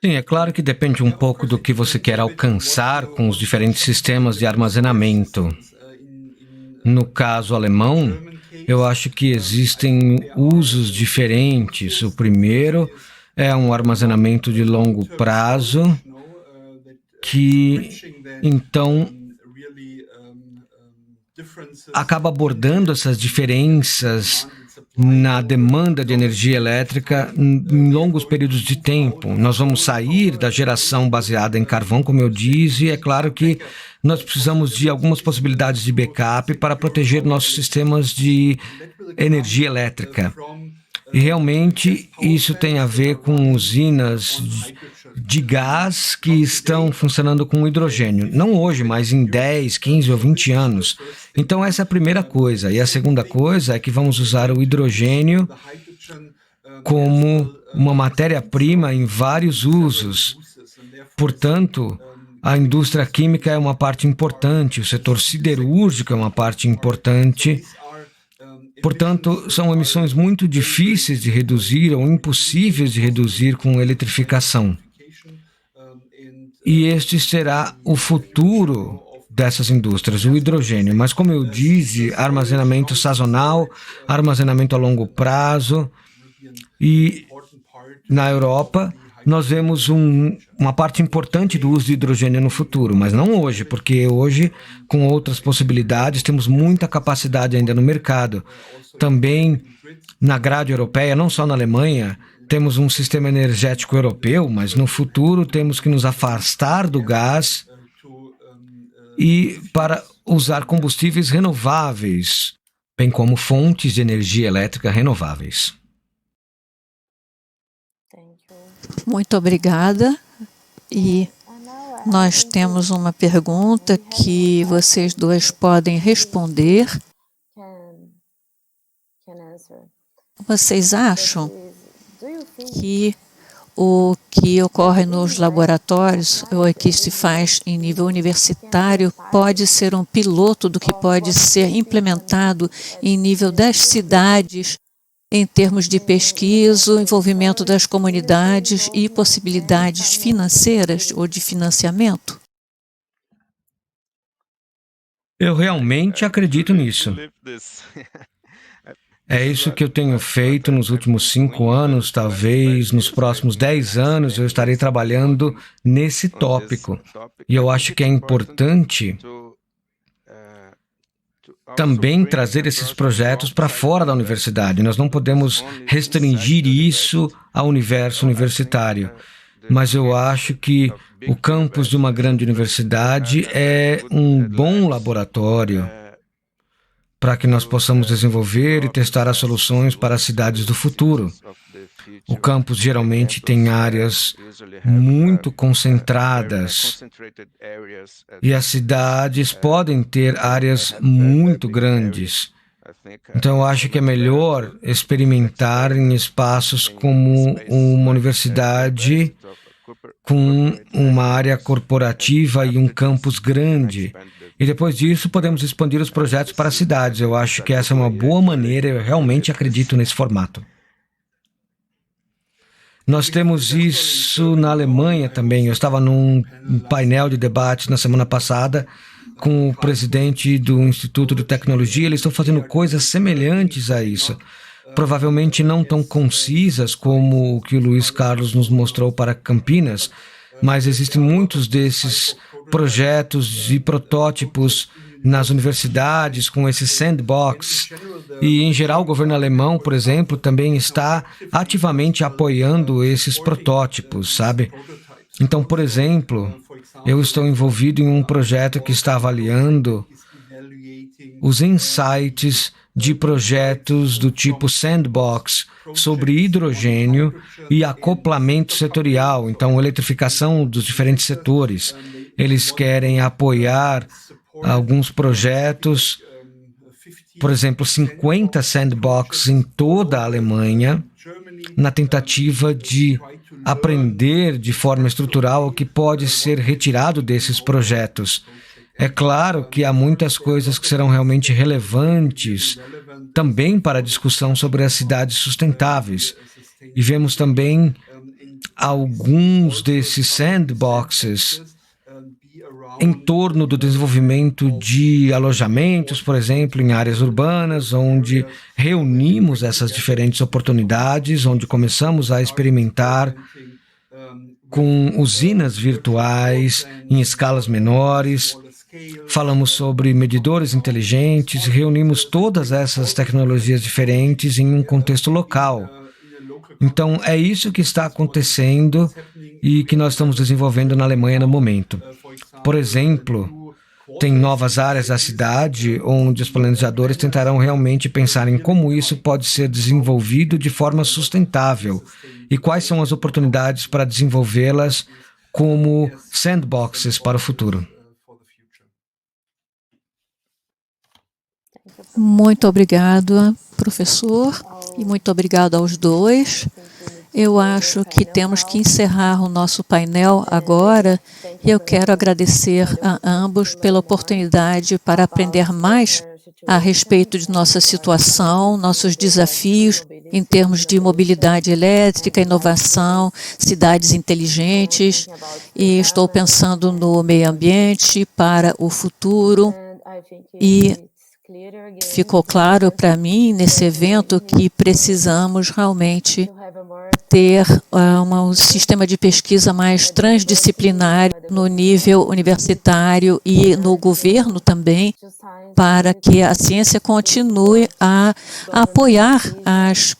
Sim, é claro que depende um pouco do que você quer alcançar com os diferentes sistemas de armazenamento. No caso alemão, eu acho que existem usos diferentes. O primeiro é um armazenamento de longo prazo, que então acaba abordando essas diferenças na demanda de energia elétrica em longos períodos de tempo. Nós vamos sair da geração baseada em carvão, como eu disse, e é claro que nós precisamos de algumas possibilidades de backup para proteger nossos sistemas de energia elétrica. E realmente isso tem a ver com usinas de gás que estão funcionando com hidrogênio. Não hoje, mas em 10, 15 ou 20 anos. Então essa é a primeira coisa. E a segunda coisa é que vamos usar o hidrogênio como uma matéria-prima em vários usos. Portanto, a indústria química é uma parte importante, o setor siderúrgico é uma parte importante. Portanto, são emissões muito difíceis de reduzir ou impossíveis de reduzir com eletrificação. E este será o futuro dessas indústrias, o hidrogênio. Mas, como eu disse, armazenamento sazonal, armazenamento a longo prazo. E na Europa, nós vemos uma parte importante do uso de hidrogênio no futuro, mas não hoje, porque hoje, com outras possibilidades, temos muita capacidade ainda no mercado. Também na grade europeia, não só na Alemanha, temos um sistema energético europeu, mas no futuro temos que nos afastar do gás e para usar combustíveis renováveis, bem como fontes de energia elétrica renováveis. Muito obrigada. E nós temos uma pergunta que vocês dois podem responder. Vocês acham que o que ocorre nos laboratórios, ou que se faz em nível universitário, pode ser um piloto do que pode ser implementado em nível das cidades, em termos de pesquisa, envolvimento das comunidades e possibilidades financeiras ou de financiamento? Eu realmente acredito nisso. É isso que eu tenho feito nos últimos 5 anos, talvez nos próximos 10 anos eu estarei trabalhando nesse tópico. E eu acho que é importante também trazer esses projetos para fora da universidade. Nós não podemos restringir isso ao universo universitário. Mas eu acho que o campus de uma grande universidade é um bom laboratório para que nós possamos desenvolver e testar as soluções para as cidades do futuro. O campus geralmente tem áreas muito concentradas e as cidades podem ter áreas muito grandes. Então, eu acho que é melhor experimentar em espaços como uma universidade com uma área corporativa e um campus grande. E depois disso, podemos expandir os projetos para as cidades. Eu acho que essa é uma boa maneira, eu realmente acredito nesse formato. Nós temos isso na Alemanha também. Eu estava num painel de debate na semana passada com o presidente do Instituto de Tecnologia. Eles estão fazendo coisas semelhantes a isso. Provavelmente não tão concisas como o que o Luiz Carlos nos mostrou para Campinas, mas existem muitos desses projetos e protótipos nas universidades com esse sandbox. E, em geral, o governo alemão, por exemplo, também está ativamente apoiando esses protótipos, sabe? Então, por exemplo, eu estou envolvido em um projeto que está avaliando os insights de projetos do tipo sandbox sobre hidrogênio e acoplamento setorial, então eletrificação dos diferentes setores. Eles querem apoiar alguns projetos, por exemplo, 50 sandboxes em toda a Alemanha, na tentativa de aprender de forma estrutural o que pode ser retirado desses projetos. É claro que há muitas coisas que serão realmente relevantes também para a discussão sobre as cidades sustentáveis. E vemos também alguns desses sandboxes em torno do desenvolvimento de alojamentos, por exemplo, em áreas urbanas, onde reunimos essas diferentes oportunidades, onde começamos a experimentar com usinas virtuais em escalas menores, falamos sobre medidores inteligentes, reunimos todas essas tecnologias diferentes em um contexto local. Então, é isso que está acontecendo e que nós estamos desenvolvendo na Alemanha no momento. Por exemplo, tem novas áreas da cidade onde os planejadores tentarão realmente pensar em como isso pode ser desenvolvido de forma sustentável e quais são as oportunidades para desenvolvê-las como sandboxes para o futuro. Muito obrigado, professor, e muito obrigado aos dois. Eu acho que temos que encerrar o nosso painel agora e eu quero agradecer a ambos pela oportunidade para aprender mais a respeito de nossa situação, nossos desafios em termos de mobilidade elétrica, inovação, cidades inteligentes, e estou pensando no meio ambiente para o futuro. E ficou claro para mim nesse evento que precisamos realmente ter um sistema de pesquisa mais transdisciplinar no nível universitário e no governo também, para que a ciência continue a apoiar as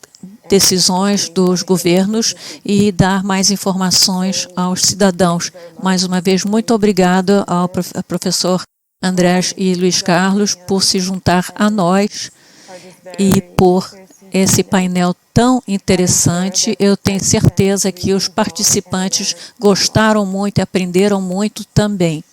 decisões dos governos e dar mais informações aos cidadãos. Mais uma vez, muito obrigado ao professor Andrés e Luiz Carlos por se juntar a nós e por esse painel tão interessante. Eu tenho certeza que os participantes gostaram muito e aprenderam muito também.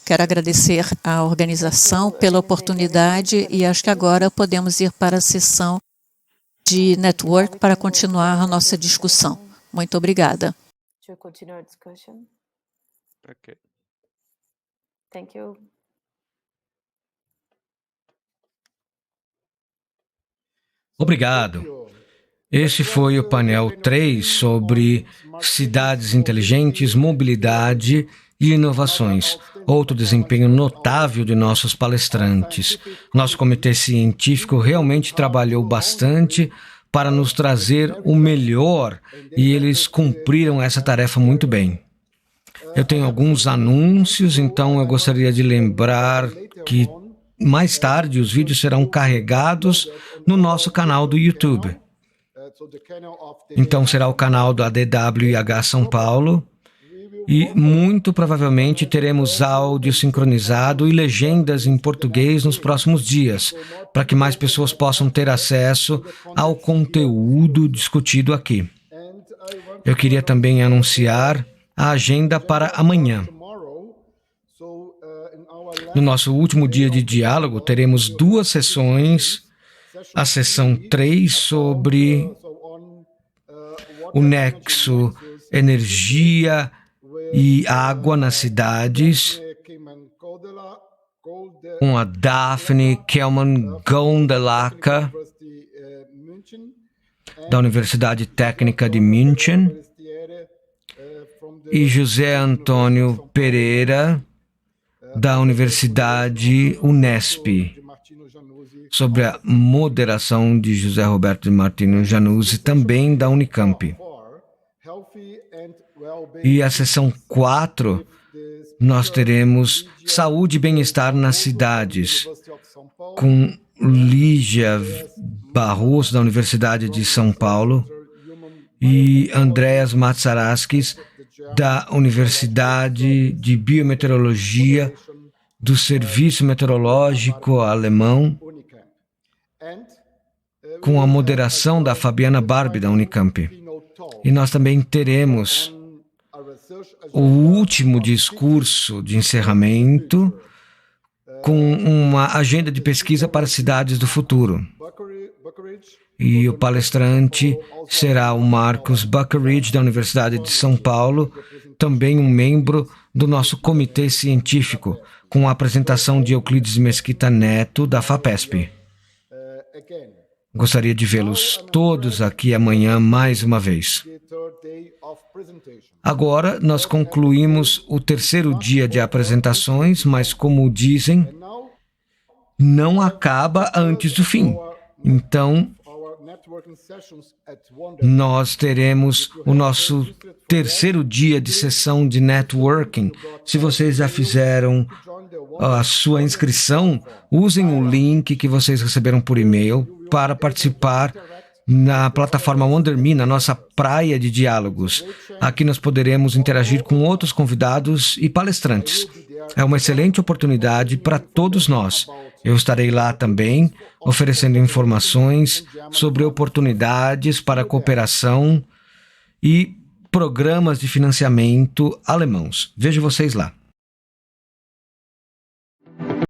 Quero agradecer à organização pela oportunidade e acho que agora podemos ir para a sessão de network para continuar a nossa discussão. Muito obrigada. To continue our discussion. Okay. Thank you. Obrigado. Este foi o painel 3 sobre cidades inteligentes, mobilidade e inovações. Outro desempenho notável de nossos palestrantes. Nosso comitê científico realmente trabalhou bastante para nos trazer o melhor e eles cumpriram essa tarefa muito bem. Eu tenho alguns anúncios, então eu gostaria de lembrar que mais tarde os vídeos serão carregados no nosso canal do YouTube. Então será o canal do ADWIH São Paulo e muito provavelmente teremos áudio sincronizado e legendas em português nos próximos dias, para que mais pessoas possam ter acesso ao conteúdo discutido aqui. Eu queria também anunciar a agenda para amanhã. No nosso último dia de diálogo, teremos 2 sessões. A sessão 3 sobre o nexo energia e água nas cidades, com a Daphne Kelman Gondelaka, da Universidade Técnica de München, e José Antônio Pereira, da Universidade Unesp, sobre a moderação de José Roberto de Martino Januzzi, também da Unicamp. E a sessão 4, nós teremos saúde e bem-estar nas cidades, com Lígia Barroso, da Universidade de São Paulo, e Andreas Matsaraskis, da Universidade de Biometeorologia do Serviço Meteorológico Alemão, com a moderação da Fabiana Barbie, da Unicamp. E nós também teremos o último discurso de encerramento com uma agenda de pesquisa para cidades do futuro. E o palestrante será o Marcos Buckeridge, da Universidade de São Paulo, também um membro do nosso comitê científico, com a apresentação de Euclides Mesquita Neto, da FAPESP. Gostaria de vê-los todos aqui amanhã mais uma vez. Agora, nós concluímos o 3º dia de apresentações, mas, como dizem, não acaba antes do fim. Então, nós teremos o nosso terceiro dia de sessão de networking. Se vocês já fizeram a sua inscrição, usem o link que vocês receberam por e-mail para participar na plataforma WonderMe, na nossa praia de diálogos. Aqui nós poderemos interagir com outros convidados e palestrantes. É uma excelente oportunidade para todos nós. Eu estarei lá também, oferecendo informações sobre oportunidades para cooperação e programas de financiamento alemãos. Vejo vocês lá.